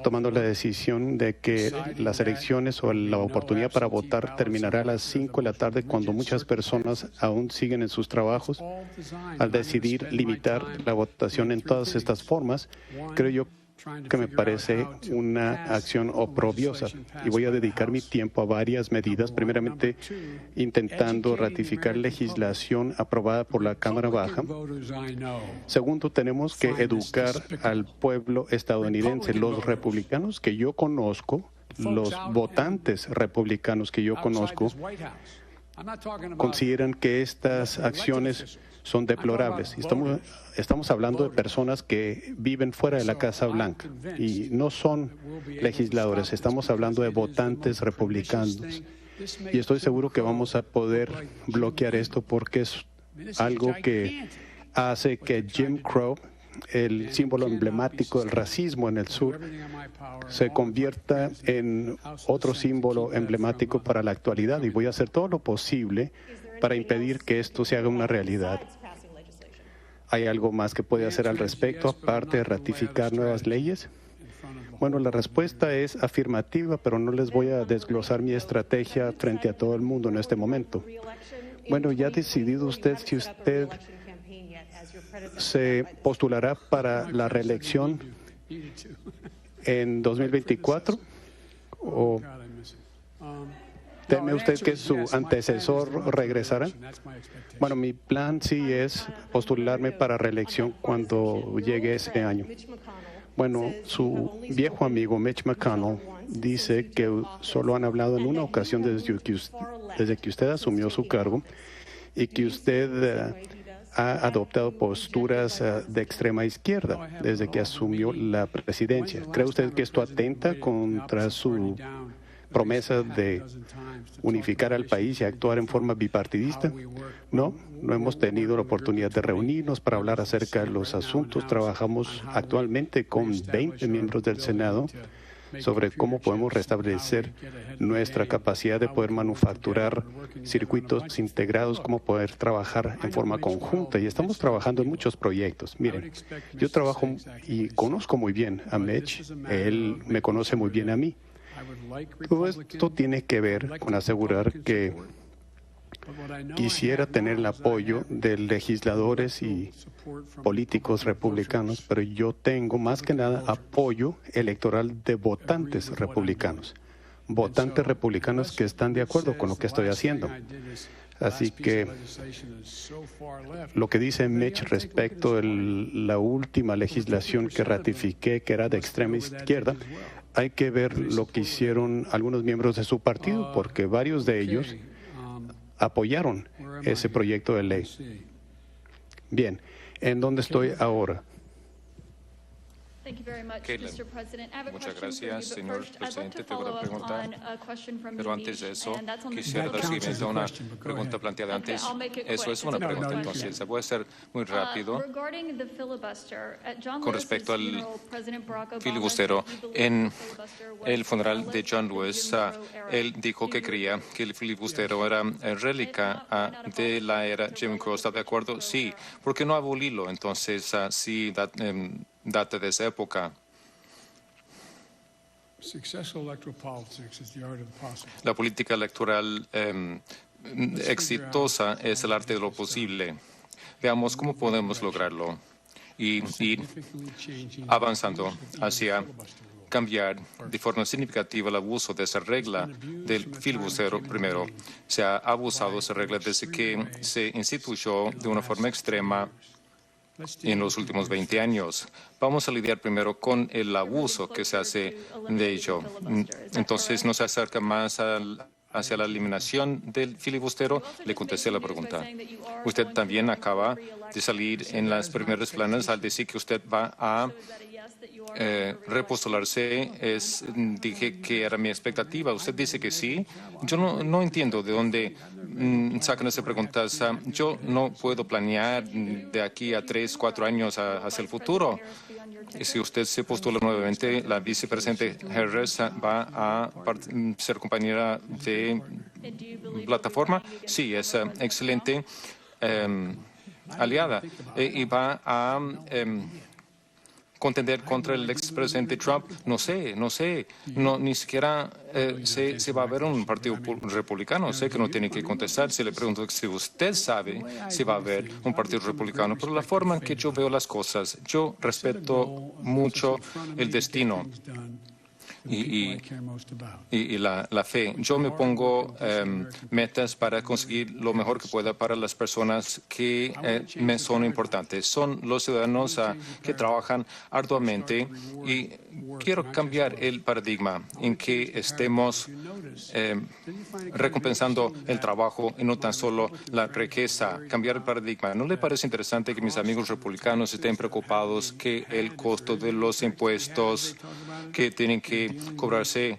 D: tomando la decisión de que las elecciones o la oportunidad para votar terminará a las 5 de la tarde, cuando muchas personas aún siguen en sus trabajos. Al decidir limitar la votación en todas estas formas, creo yo que me parece una acción oprobiosa, y voy a dedicar mi tiempo a varias medidas. Primeramente, intentando ratificar legislación aprobada por la Cámara Baja. Segundo, tenemos que educar al pueblo estadounidense. Los republicanos que yo conozco, los votantes republicanos que yo conozco, consideran que estas acciones son deplorables. Estamos hablando de personas que viven fuera de la Casa Blanca y no son legisladores. Estamos hablando de votantes republicanos. Y estoy seguro que vamos a poder bloquear esto, porque es algo que hace que Jim Crow, el símbolo emblemático del racismo en el sur, se convierta en otro símbolo emblemático para la actualidad. Y voy a hacer todo lo posible para impedir que esto se haga una realidad. ¿Hay algo más que puede hacer al respecto, aparte de ratificar nuevas leyes? Bueno, la respuesta es afirmativa, pero no les voy a desglosar mi estrategia frente a todo el mundo en este momento. Bueno, ¿ya ha decidido usted si usted se postulará para la reelección en 2024? ¿O teme usted que su antecesor regresará? Bueno, mi plan sí es postularme para reelección cuando llegue ese año. Bueno, su viejo amigo Mitch McConnell dice que solo han hablado en una ocasión desde que usted asumió su cargo y que usted ha adoptado posturas de extrema izquierda desde que asumió la presidencia. ¿Cree usted que esto atenta contra su promesa de unificar al país y actuar en forma bipartidista? No hemos tenido la oportunidad de reunirnos para hablar acerca de los asuntos. Trabajamos actualmente con 20 miembros del Senado sobre cómo podemos restablecer nuestra capacidad de poder manufacturar circuitos integrados, cómo poder trabajar en forma conjunta. Y estamos trabajando en muchos proyectos. Miren, yo trabajo y conozco muy bien a Mitch. Él me conoce muy bien a mí. Todo esto tiene que ver con asegurar que quisiera tener el apoyo de legisladores y políticos republicanos, pero yo tengo más que nada apoyo electoral de votantes republicanos que están de acuerdo con lo que estoy haciendo. Así que lo que dice Mitch respecto a la última legislación que ratifiqué, que era de extrema izquierda, hay que ver lo que hicieron algunos miembros de su partido, porque varios de ellos apoyaron ese proyecto de ley. Bien, ¿en dónde estoy ahora?
B: Caitlin, muchas gracias, señor presidente. Tengo una pregunta, pero antes de eso, quisiera dar seguimiento a una pregunta planteada antes. Eso es una pregunta, entonces. Voy a ser muy rápido. Con respecto al filibustero, en el funeral de John Lewis, él dijo que creía que el filibustero era réplica de la era Jim Crow. ¿Está de acuerdo? Sí. ¿Por qué no abolirlo? Entonces, sí, data de esa época. La política electoral exitosa es el arte de lo posible. Veamos cómo podemos lograrlo y ir avanzando hacia cambiar de forma significativa el abuso de esa regla del filibustero. Primero, se ha abusado de esa regla desde que se instituyó de una forma extrema en los últimos 20 años. Vamos a lidiar primero con el abuso que se hace de ello. Entonces, ¿nos acerca más hacia la eliminación del filibustero? Le contesté la pregunta. Usted también acaba de salir en las primeras planas al decir que usted va a repostularse. Dije que era mi expectativa. Usted dice que sí. Yo no entiendo de dónde sacan esas preguntas. Yo no puedo planear de aquí a 3, 4 años hacia el futuro. Si usted se postula nuevamente, la vicepresidente Harris va a ser compañera de plataforma. Sí, es excelente aliada y va a contender contra el expresidente Trump. No sé, ni siquiera se va a ver un partido republicano. Sé que no tiene que contestar. Si le pregunto si usted sabe si va a haber un partido republicano, pero la forma en que yo veo las cosas, yo respeto mucho el destino y la fe. Yo me pongo metas para conseguir lo mejor que pueda para las personas que me son importantes. Son los ciudadanos que trabajan arduamente y quiero cambiar el paradigma en que estemos recompensando el trabajo y no tan solo la riqueza. Cambiar el paradigma. ¿No le parece interesante que mis amigos republicanos estén preocupados que el costo de los impuestos que tienen que cobrarse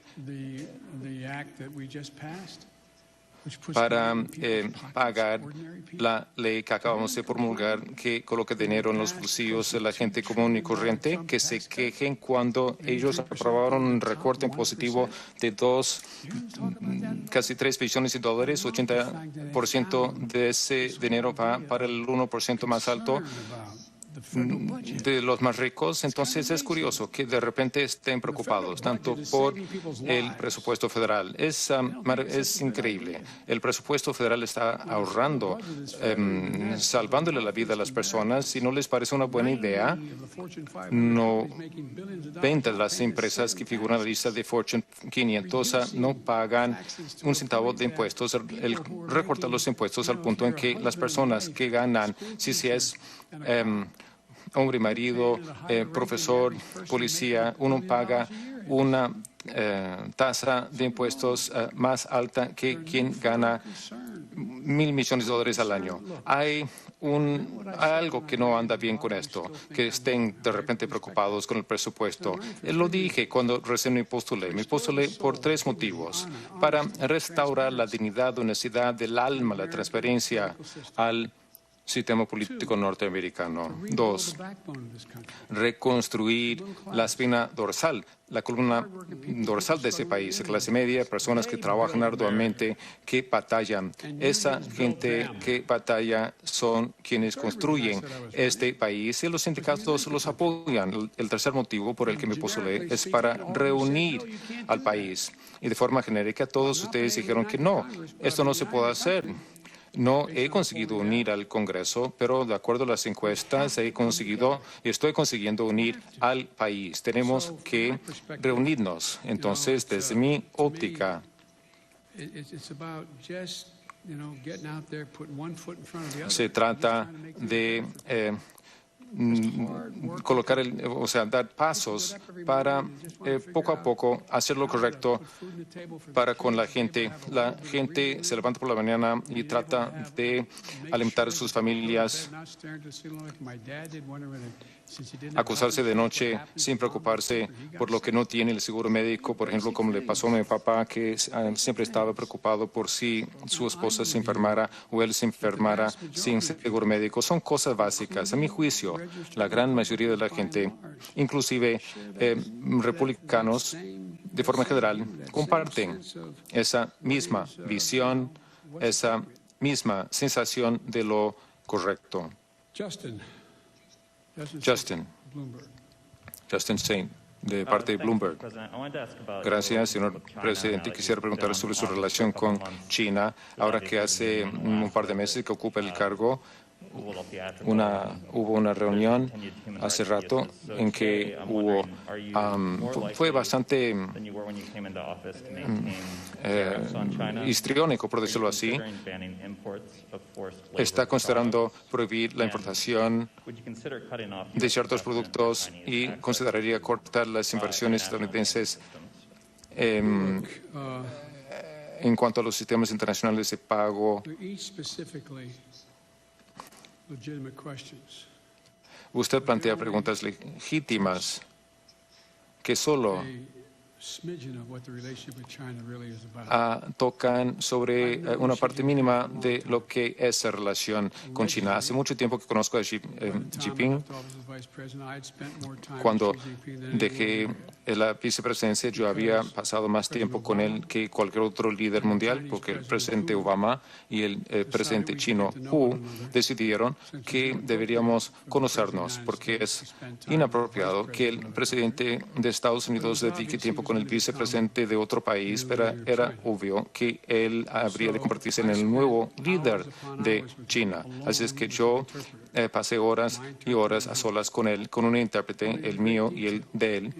B: para pagar la ley que acabamos de promulgar, que coloca dinero en los bolsillos de la gente común y corriente, que se quejen cuando ellos aprobaron un recorte impositivo de casi 3 billones de dólares? 80% de ese dinero va para el 1% más alto de los más ricos. Entonces es curioso que de repente estén preocupados tanto por el presupuesto federal. Es increíble. El presupuesto federal está ahorrando, salvándole la vida a las personas. Si no les parece una buena idea, 90 de las empresas que figuran en la lista de Fortune 500 no pagan un centavo de impuestos. El recortar los impuestos al punto en que las personas que ganan, si es hombre, marido, profesor, policía, uno paga una tasa de impuestos más alta que quien gana $1,000 millones al año. Hay algo que no anda bien con esto, que estén de repente preocupados con el presupuesto. Lo dije cuando recién me postulé. Me postulé por 3 motivos. Para restaurar la dignidad, honestidad del alma, la transparencia al sistema político norteamericano. 2, reconstruir la espina dorsal, la columna dorsal de ese país, la clase media, personas que trabajan arduamente, que batallan. Esa gente que batalla son quienes construyen este país y los sindicatos los apoyan. El tercer motivo por el que me postulé es para reunir al país. Y de forma genérica, todos ustedes dijeron que no, esto no se puede hacer. No he conseguido unir al Congreso, pero de acuerdo a las encuestas estoy consiguiendo unir al país. Tenemos que reunirnos. Entonces, desde mi óptica, se trata de dar pasos para poco a poco hacer lo correcto para con la gente. La gente se levanta por la mañana y trata de alimentar a sus familias, acostarse de noche sin preocuparse por lo que no tiene el seguro médico, por ejemplo, como le pasó a mi papá, que siempre estaba preocupado por si su esposa se enfermara o él se enfermara sin seguro médico. Son cosas básicas. A mi juicio, la gran mayoría de la gente, inclusive republicanos, de forma general, comparten esa misma visión, esa misma sensación de lo correcto. Justin Saint, de parte de Bloomberg. Gracias, señor presidente. Quisiera preguntarle sobre su relación con China. Ahora que hace un par de meses que ocupa el cargo, hubo una reunión hace rato en que fue bastante histriónico, por decirlo así. Está considerando prohibir la importación de ciertos productos y consideraría cortar las inversiones estadounidenses en cuanto a los sistemas internacionales de pago. Usted plantea preguntas legítimas que solo tocan sobre una parte mínima de lo que es la relación con China. Hace mucho tiempo que conozco a Xi Jinping. Cuando dejé la vicepresidencia, yo había pasado más tiempo con él que cualquier otro líder mundial, porque el presidente Obama y el presidente chino Hu decidieron que deberíamos conocernos, porque es inapropiado que el presidente de Estados Unidos dedique tiempo con el vicepresidente de otro país, pero era obvio que él habría de convertirse en el nuevo líder de China. Así es que yo pasé horas y horas a solas con él, con un intérprete, el mío y el de él,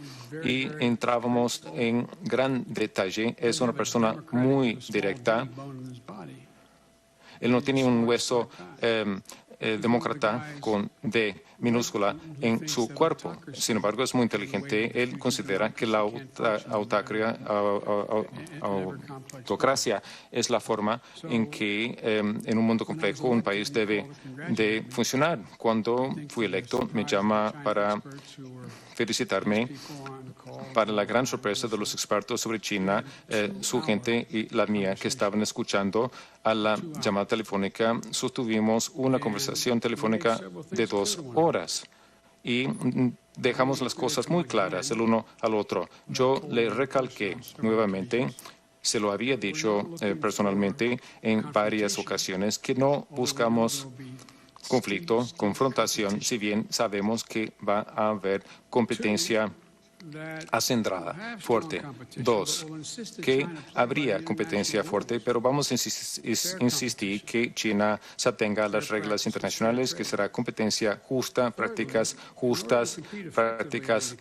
B: y entrábamos en gran detalle. Es una persona muy directa. Él no tiene un hueso demócrata con D minúscula en su cuerpo. Sin embargo, es muy inteligente. Él considera que la autocracia es la forma en que en un mundo complejo un país debe de funcionar. Cuando fui electo, me llama para felicitarme. Para la gran sorpresa de los expertos sobre China, su gente y la mía que estaban escuchando a la llamada telefónica, sostuvimos una conversación telefónica de 2 horas y dejamos las cosas muy claras el uno al otro. Yo le recalqué nuevamente, se lo había dicho personalmente en varias ocasiones, que no buscamos conflicto, confrontación, si bien sabemos que va a haber competencia acendrada, fuerte. 2, que habría competencia fuerte, pero vamos a insistir que China se atenga a las reglas internacionales, que será competencia justa, prácticas justas, prácticas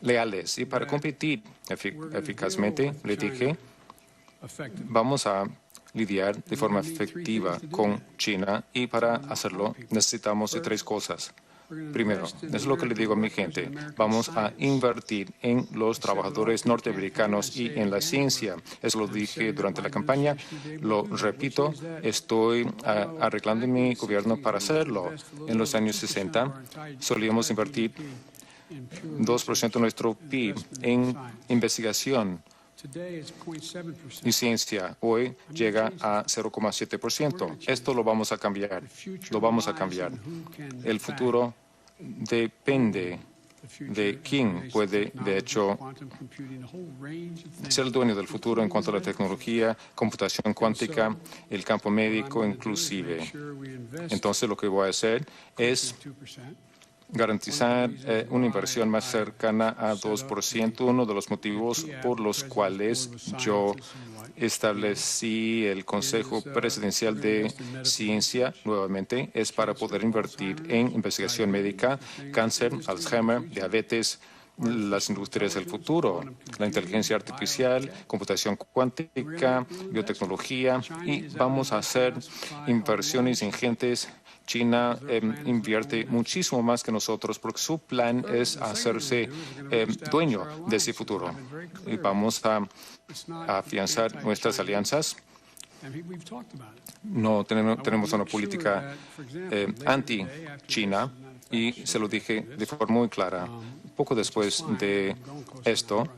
B: leales. Y para competir eficazmente, le dije, vamos a lidiar de forma efectiva con China y para hacerlo necesitamos de 3 cosas. Primero, es lo que le digo a mi gente, vamos a invertir en los trabajadores norteamericanos y en la ciencia. Eso lo dije durante la campaña, lo repito, estoy arreglando mi gobierno para hacerlo. En los años 60 solíamos invertir 2% de nuestro PIB en investigación y ciencia. Hoy llega a 0,7%. Esto lo vamos a cambiar. Lo vamos a cambiar. El futuro depende de quién puede, de hecho, ser el dueño del futuro en cuanto a la tecnología, computación cuántica, el campo médico inclusive. Entonces, lo que voy a hacer es garantizar una inversión más cercana a 2%. Uno de los motivos por los cuales yo establecí el Consejo Presidencial de Ciencia nuevamente es para poder invertir en investigación médica, cáncer, Alzheimer, diabetes, las industrias del futuro, la inteligencia artificial, computación cuántica, biotecnología, y vamos a hacer inversiones ingentes. China invierte muchísimo más que nosotros porque su plan es hacerse dueño de ese futuro. Y vamos a afianzar nuestras alianzas. No tenemos una política anti-China y se lo dije de forma muy clara. Poco después de esto,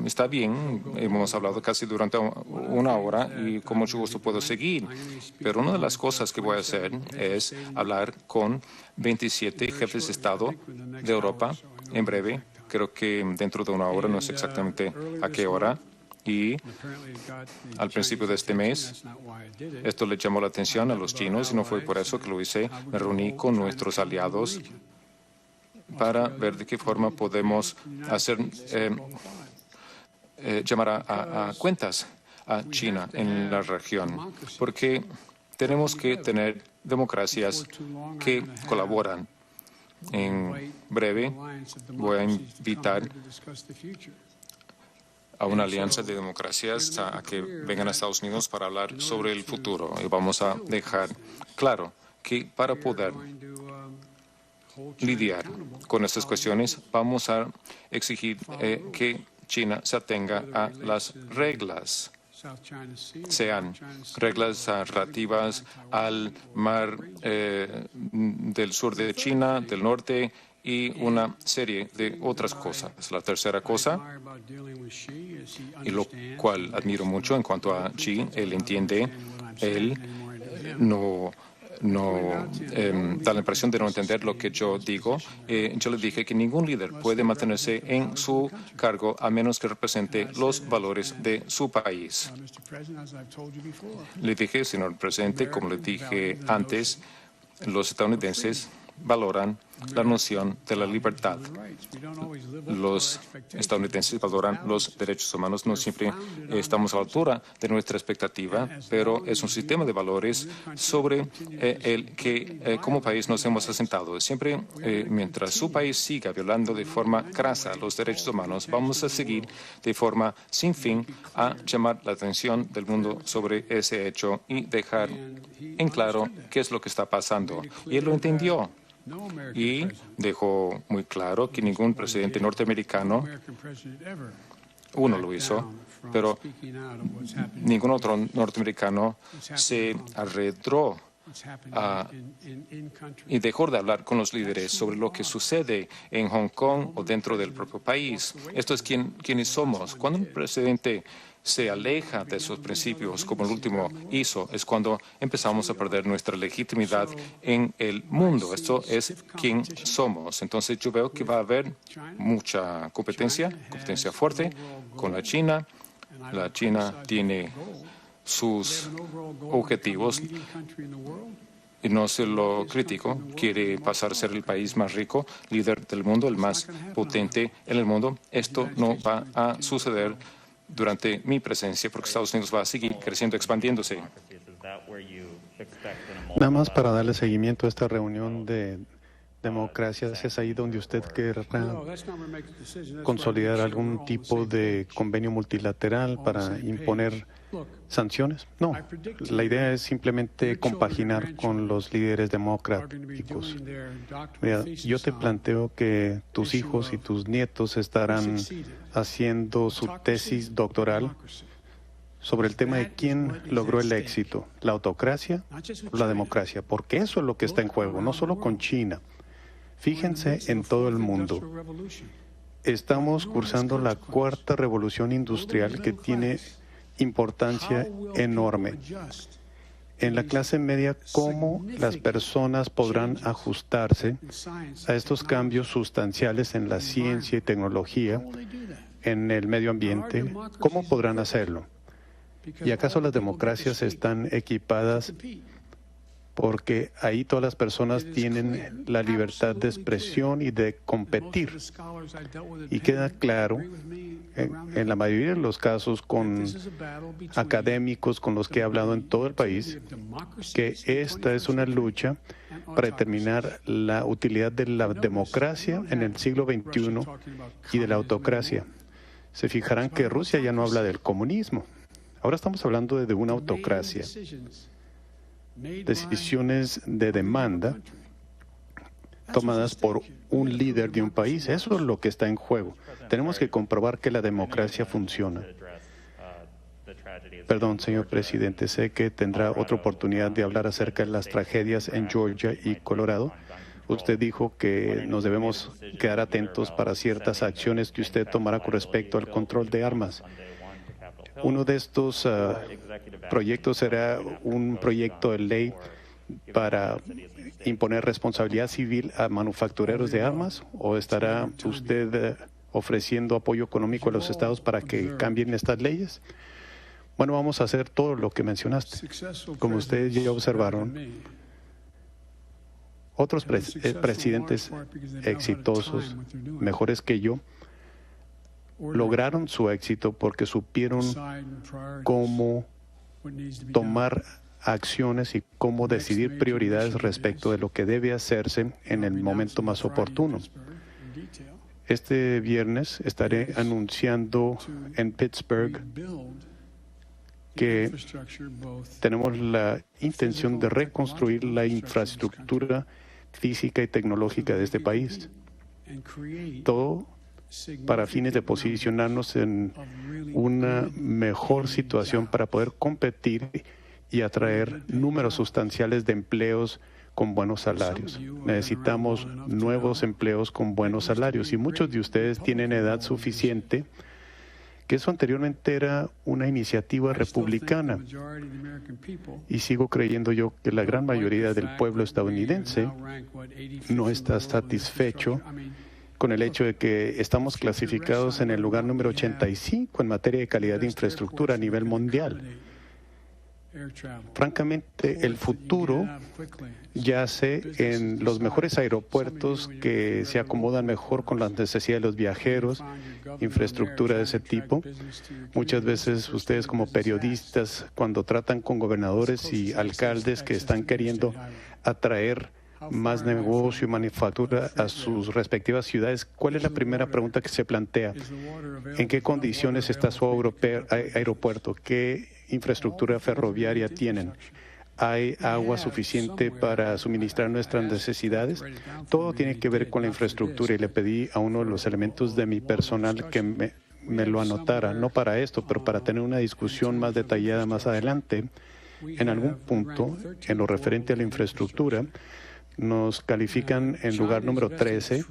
B: está bien, hemos hablado casi durante una hora y con mucho gusto puedo seguir, pero una de las cosas que voy a hacer es hablar con 27 jefes de Estado de Europa en breve, creo que dentro de una hora, no sé exactamente a qué hora, y al principio de este mes, esto le llamó la atención a los chinos y no fue por eso que lo hice, me reuní con nuestros aliados para ver de qué forma podemos hacer llamar a cuentas a China en la región, porque tenemos que tener democracias que colaboran. En breve voy a invitar a una alianza de democracias a que vengan a Estados Unidos para hablar sobre el futuro. Y vamos a dejar claro que para poder lidiar con estas cuestiones, vamos a exigir que China se atenga a las reglas, sean reglas relativas al mar del sur de China, del norte y una serie de otras cosas. La tercera cosa, y lo cual admiro mucho en cuanto a Xi, él entiende, él no da la impresión de no entender lo que yo digo. Yo le dije que ningún líder puede mantenerse en su cargo a menos que represente los valores de su país. Le dije, señor presidente, como le dije antes, los estadounidenses valoran la noción de la libertad. Los estadounidenses valoran los derechos humanos. No siempre estamos a la altura de nuestra expectativa, pero es un sistema de valores sobre el que como país nos hemos asentado. Siempre, mientras su país siga violando de forma crasa los derechos humanos, vamos a seguir de forma sin fin a llamar la atención del mundo sobre ese hecho y dejar en claro qué es lo que está pasando. Y él lo entendió. Y dejó muy claro que ningún presidente norteamericano, uno lo hizo, pero ningún otro norteamericano se arredró y dejó de hablar con los líderes sobre lo que sucede en Hong Kong o dentro del propio país. Esto es quienes somos. Cuando un presidente se aleja de esos principios, como el último hizo, es cuando empezamos a perder nuestra legitimidad en el mundo. Esto es quién somos. Entonces yo veo que va a haber mucha competencia fuerte con la China. La China tiene sus objetivos y no se lo critico. Quiere pasar a ser el país más rico, líder del mundo, el más potente en el mundo. Esto no va a suceder durante mi presencia, porque Estados Unidos va a seguir creciendo, expandiéndose.
D: Nada más para darle seguimiento a esta reunión de democracias, es ahí donde usted querrá consolidar algún tipo de convenio multilateral para imponer sanciones. No, la idea es simplemente compaginar con los líderes democráticos. Mira, yo te planteo que tus hijos y tus nietos estarán haciendo su tesis doctoral sobre el tema de quién logró el éxito, la autocracia o la democracia, porque eso es lo que está en juego, no solo con China. Fíjense en todo el mundo. Estamos cursando la cuarta revolución industrial que tiene importancia enorme. En la clase media, ¿cómo las personas podrán ajustarse a estos cambios sustanciales en la ciencia y tecnología, en el medio ambiente? ¿Cómo podrán hacerlo? ¿Y acaso las democracias están equipadas porque ahí todas las personas tienen la libertad de expresión y de competir? Y queda claro, en la mayoría de los casos con académicos con los que he hablado en todo el país, que esta es una lucha para determinar la utilidad de la democracia en el siglo XXI y de la autocracia. Se fijarán que Rusia ya no habla del comunismo. Ahora estamos hablando de una autocracia. Decisiones de demanda tomadas por un líder de un país. Eso es lo que está en juego. Tenemos que comprobar que la democracia funciona. Perdón, señor presidente, sé que tendrá otra oportunidad de hablar acerca de las tragedias en Georgia y Colorado. Usted dijo que nos debemos quedar atentos para ciertas acciones que usted tomará con respecto al control de armas. Uno de estos proyectos será un proyecto de ley para imponer responsabilidad civil a manufactureros de armas, ¿o estará usted ofreciendo apoyo económico a los estados para que cambien estas leyes? Bueno, vamos a hacer todo lo que mencionaste. Como ustedes ya observaron, otros presidentes exitosos, mejores que yo, lograron su éxito porque supieron cómo tomar acciones y cómo decidir prioridades respecto de lo que debe hacerse en el momento más oportuno. Este viernes estaré anunciando en Pittsburgh que tenemos la intención de reconstruir la infraestructura física y tecnológica de este país. Todo para fines de posicionarnos en una mejor situación para poder competir y atraer números sustanciales de empleos con buenos salarios. Necesitamos nuevos empleos con buenos salarios y muchos de ustedes tienen edad suficiente, que eso anteriormente era una iniciativa republicana. Y sigo creyendo yo que la gran mayoría del pueblo estadounidense no está satisfecho con el hecho de que estamos clasificados en el lugar número 85 en materia de calidad de infraestructura a nivel mundial. Francamente, el futuro yace en los mejores aeropuertos que se acomodan mejor con las necesidades de los viajeros, infraestructura de ese tipo. Muchas veces ustedes como periodistas, cuando tratan con gobernadores y alcaldes que están queriendo atraer más negocio y manufactura a sus respectivas ciudades, ¿cuál es la primera pregunta que se plantea? ¿En qué condiciones está su aeropuerto? ¿Qué infraestructura ferroviaria tienen? ¿Hay agua suficiente para suministrar nuestras necesidades? Todo tiene que ver con la infraestructura y le pedí a uno de los elementos de mi personal que me lo anotara, no para esto, pero para tener una discusión más detallada más adelante. En algún punto, en lo referente a la infraestructura, nos califican en lugar número 13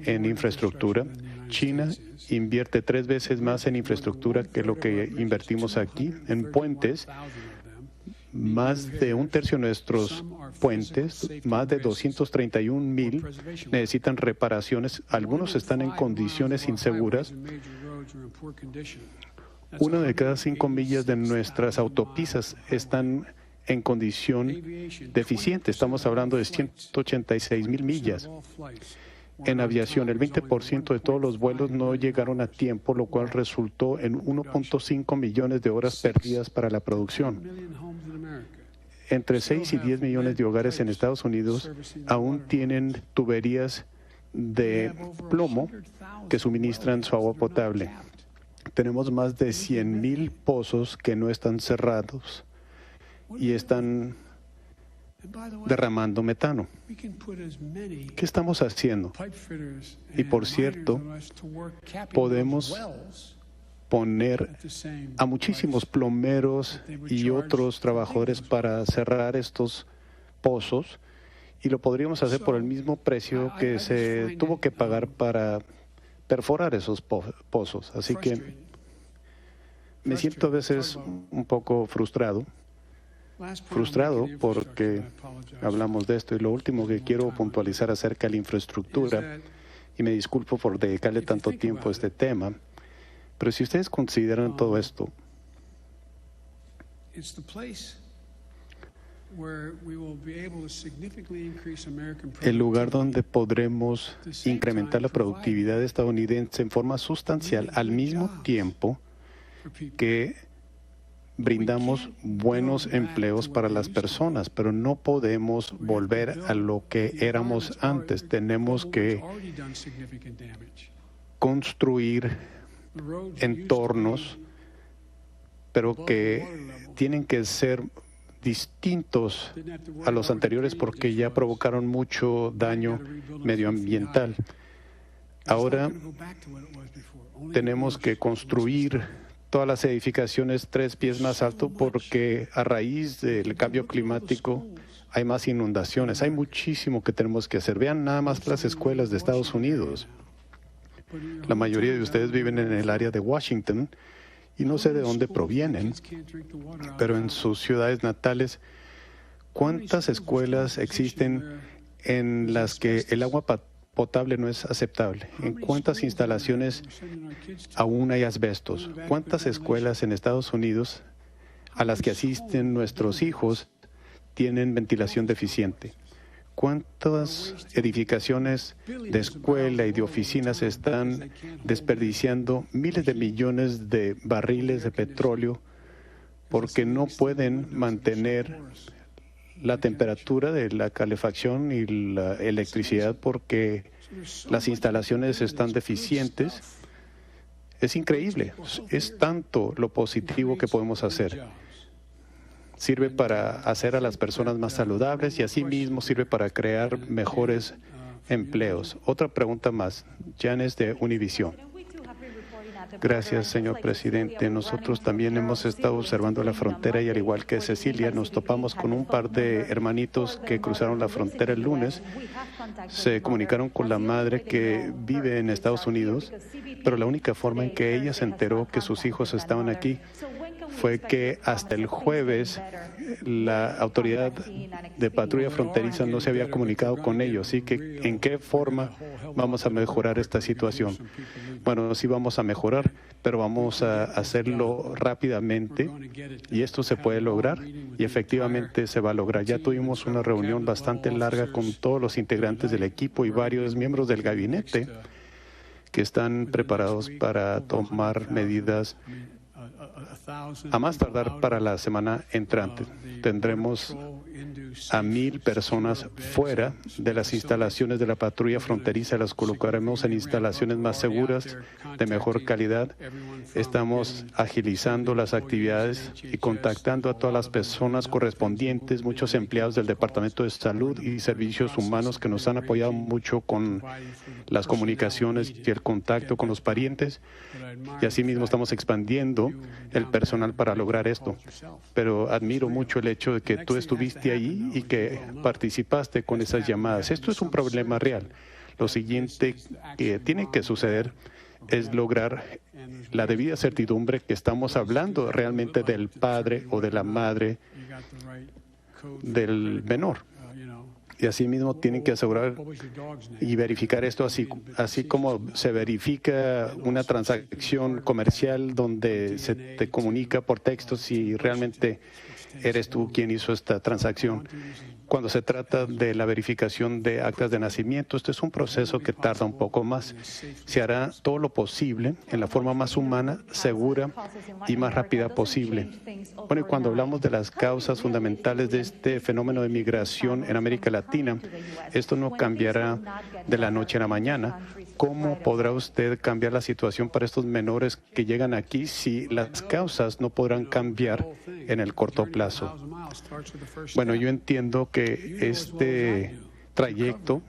D: en infraestructura. China invierte 3 veces más en infraestructura que lo que invertimos aquí. En puentes, más de un tercio de nuestros puentes, más de 231,000, necesitan reparaciones. Algunos están en condiciones inseguras. 1 de cada 5 millas de nuestras autopistas están en condición deficiente. Estamos hablando de 186,000 millas. En aviación, el 20% de todos los vuelos no llegaron a tiempo, lo cual resultó en 1.5 millones de horas perdidas para la producción. entre 6 y 10 millones de hogares en Estados Unidos aún tienen tuberías de plomo que suministran su agua potable. Tenemos más de 100,000 pozos que no están cerrados y están derramando metano. ¿Qué estamos haciendo? Y por cierto, podemos poner a muchísimos plomeros y otros trabajadores para cerrar estos pozos, y lo podríamos hacer por el mismo precio que se tuvo que pagar para perforar esos pozos. Así que me siento a veces un poco frustrado porque hablamos de esto. Y lo último que quiero puntualizar acerca de la infraestructura, y me disculpo por dedicarle tanto tiempo a este tema, pero si ustedes consideran todo esto, el lugar donde podremos incrementar la productividad estadounidense en forma sustancial al mismo tiempo que brindamos buenos empleos para las personas, pero no podemos volver a lo que éramos antes. Tenemos que construir entornos, pero que tienen que ser distintos a los anteriores porque ya provocaron mucho daño medioambiental. Ahora tenemos que construir todas las edificaciones 3 pies más alto porque a raíz del cambio climático hay más inundaciones. Hay muchísimo que tenemos que hacer. Vean nada más las escuelas de Estados Unidos. La mayoría de ustedes viven en el área de Washington y no sé de dónde provienen, pero en sus ciudades natales, ¿cuántas escuelas existen en las que el agua potable no es aceptable? ¿En cuántas instalaciones aún hay asbestos? ¿Cuántas escuelas en Estados Unidos a las que asisten nuestros hijos tienen ventilación deficiente? ¿Cuántas edificaciones de escuela y de oficinas están desperdiciando miles de millones de barriles de petróleo porque no pueden mantener la temperatura de la calefacción y la electricidad porque las instalaciones están deficientes? Es increíble. Es tanto lo positivo que podemos hacer. Sirve para hacer a las personas más saludables y asimismo sirve para crear mejores empleos. Otra pregunta más. Janes de Univision. Gracias, señor presidente. Nosotros también hemos estado observando la frontera y al igual que Cecilia, nos topamos con un par de hermanitos que cruzaron la frontera el lunes. Se comunicaron con la madre que vive en Estados Unidos, pero la única forma en que ella se enteró que sus hijos estaban aquí fue que hasta el jueves la autoridad de patrulla fronteriza no se había comunicado con ellos. Así que, ¿en qué forma vamos a mejorar esta situación? Bueno, sí vamos a mejorar, pero vamos a hacerlo rápidamente y esto se puede lograr y efectivamente se va a lograr. Ya tuvimos una reunión bastante larga con todos los integrantes del equipo y varios miembros del gabinete que están preparados para tomar medidas a más tardar para la semana entrante. Tendremos a 1,000 personas fuera de las instalaciones de la patrulla fronteriza. Las colocaremos en instalaciones más seguras, de mejor calidad. Estamos agilizando las actividades y contactando a todas las personas correspondientes, muchos empleados del Departamento de Salud y Servicios Humanos que nos han apoyado mucho con las comunicaciones y el contacto con los parientes. Y asimismo estamos expandiendo el personal para lograr esto. Pero admiro mucho el hecho de que tú estuviste ahí y que participaste con esas llamadas. Esto es un problema real. Lo siguiente que tiene que suceder es lograr la debida certidumbre que estamos hablando realmente del padre o de la madre del menor. Y asimismo tienen que asegurar y verificar esto así como se verifica una transacción comercial donde se te comunica por texto si realmente eres tú quien hizo esta transacción. cuando se trata de la verificación de actas de nacimiento, este es un proceso que tarda un poco más. Se hará todo lo posible en la forma más humana, segura y más rápida posible. Bueno, y cuando hablamos de las causas fundamentales de este fenómeno de migración en América Latina, esto no cambiará de la noche a la mañana. ¿Cómo podrá usted cambiar la situación para estos menores que llegan aquí si las causas no podrán cambiar en el corto plazo? Bueno, yo entiendo que este trayecto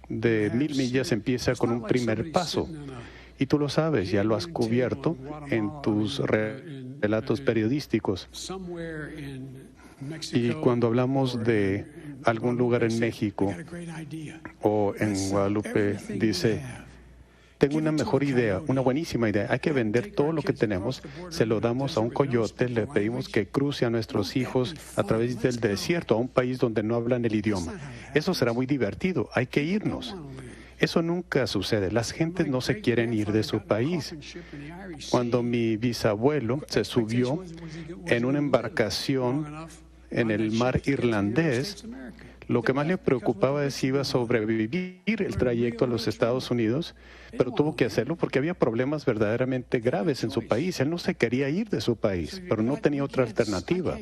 D: de 1000 millas empieza con un primer paso. Y tú lo sabes, ya lo has cubierto en tus relatos periodísticos. Y cuando hablamos de algún lugar en México o en Guadalupe, dice, tengo una mejor idea, una buenísima idea. Hay que vender todo lo que tenemos, se lo damos a un coyote, le pedimos que cruce a nuestros hijos a través del desierto, a un país donde no hablan el idioma. Eso será muy divertido, hay que irnos. Eso nunca sucede. Las gentes no se quieren ir de su país. Cuando mi bisabuelo se subió en una embarcación en el mar irlandés, lo que más le preocupaba es si iba a sobrevivir el trayecto a los Estados Unidos, pero tuvo que hacerlo porque había problemas verdaderamente graves en su país. Él no se quería ir de su país, pero no tenía otra alternativa.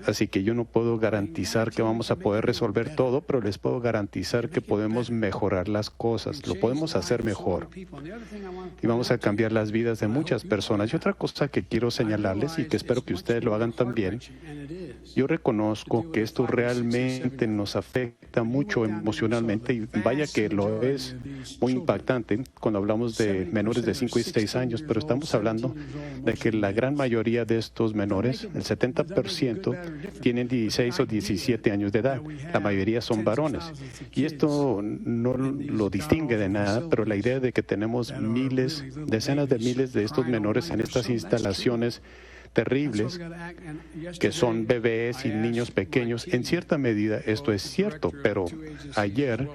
D: Así que yo no puedo garantizar que vamos a poder resolver todo, pero les puedo garantizar que podemos mejorar las cosas, lo podemos hacer mejor. Y vamos a cambiar las vidas de muchas personas. Y otra cosa que quiero señalarles y que espero que ustedes lo hagan también, yo reconozco que esto realmente nos afecta mucho emocionalmente y vaya que lo es muy impactante cuando hablamos de menores de 5 y 6 años, pero estamos hablando de que la gran mayoría de estos menores, el 70%, tienen 16 o 17 años de edad. La mayoría son varones. Y esto no lo distingue de nada, pero la idea de que tenemos miles, decenas de miles de estos menores en estas instalaciones terribles, que son bebés y niños pequeños. En cierta medida esto es cierto, pero ayer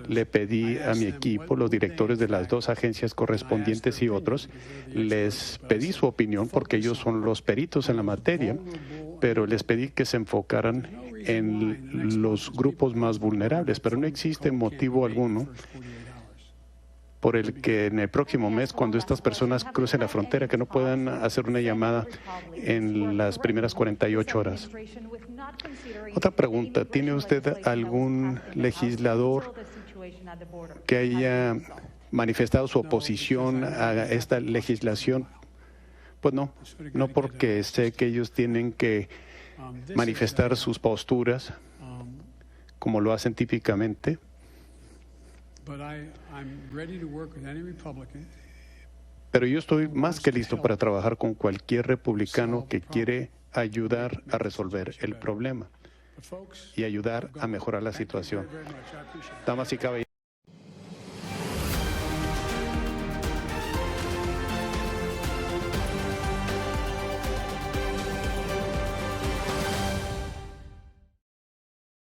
D: le pedí a mi equipo, los directores de las 2 agencias correspondientes y otros, les pedí su opinión porque ellos son los peritos en la materia, pero les pedí que se enfocaran en los grupos más vulnerables, pero no existe motivo alguno por el que en el próximo mes, cuando estas personas crucen la frontera, que no puedan hacer una llamada en las primeras 48 horas. Otra pregunta, ¿tiene usted algún legislador que haya manifestado su oposición a esta legislación? Pues no porque sé que ellos tienen que manifestar sus posturas como lo hacen típicamente. Pero yo estoy más que listo para trabajar con cualquier republicano que quiere ayudar a resolver el problema y ayudar a mejorar la situación. Damas y caballeros.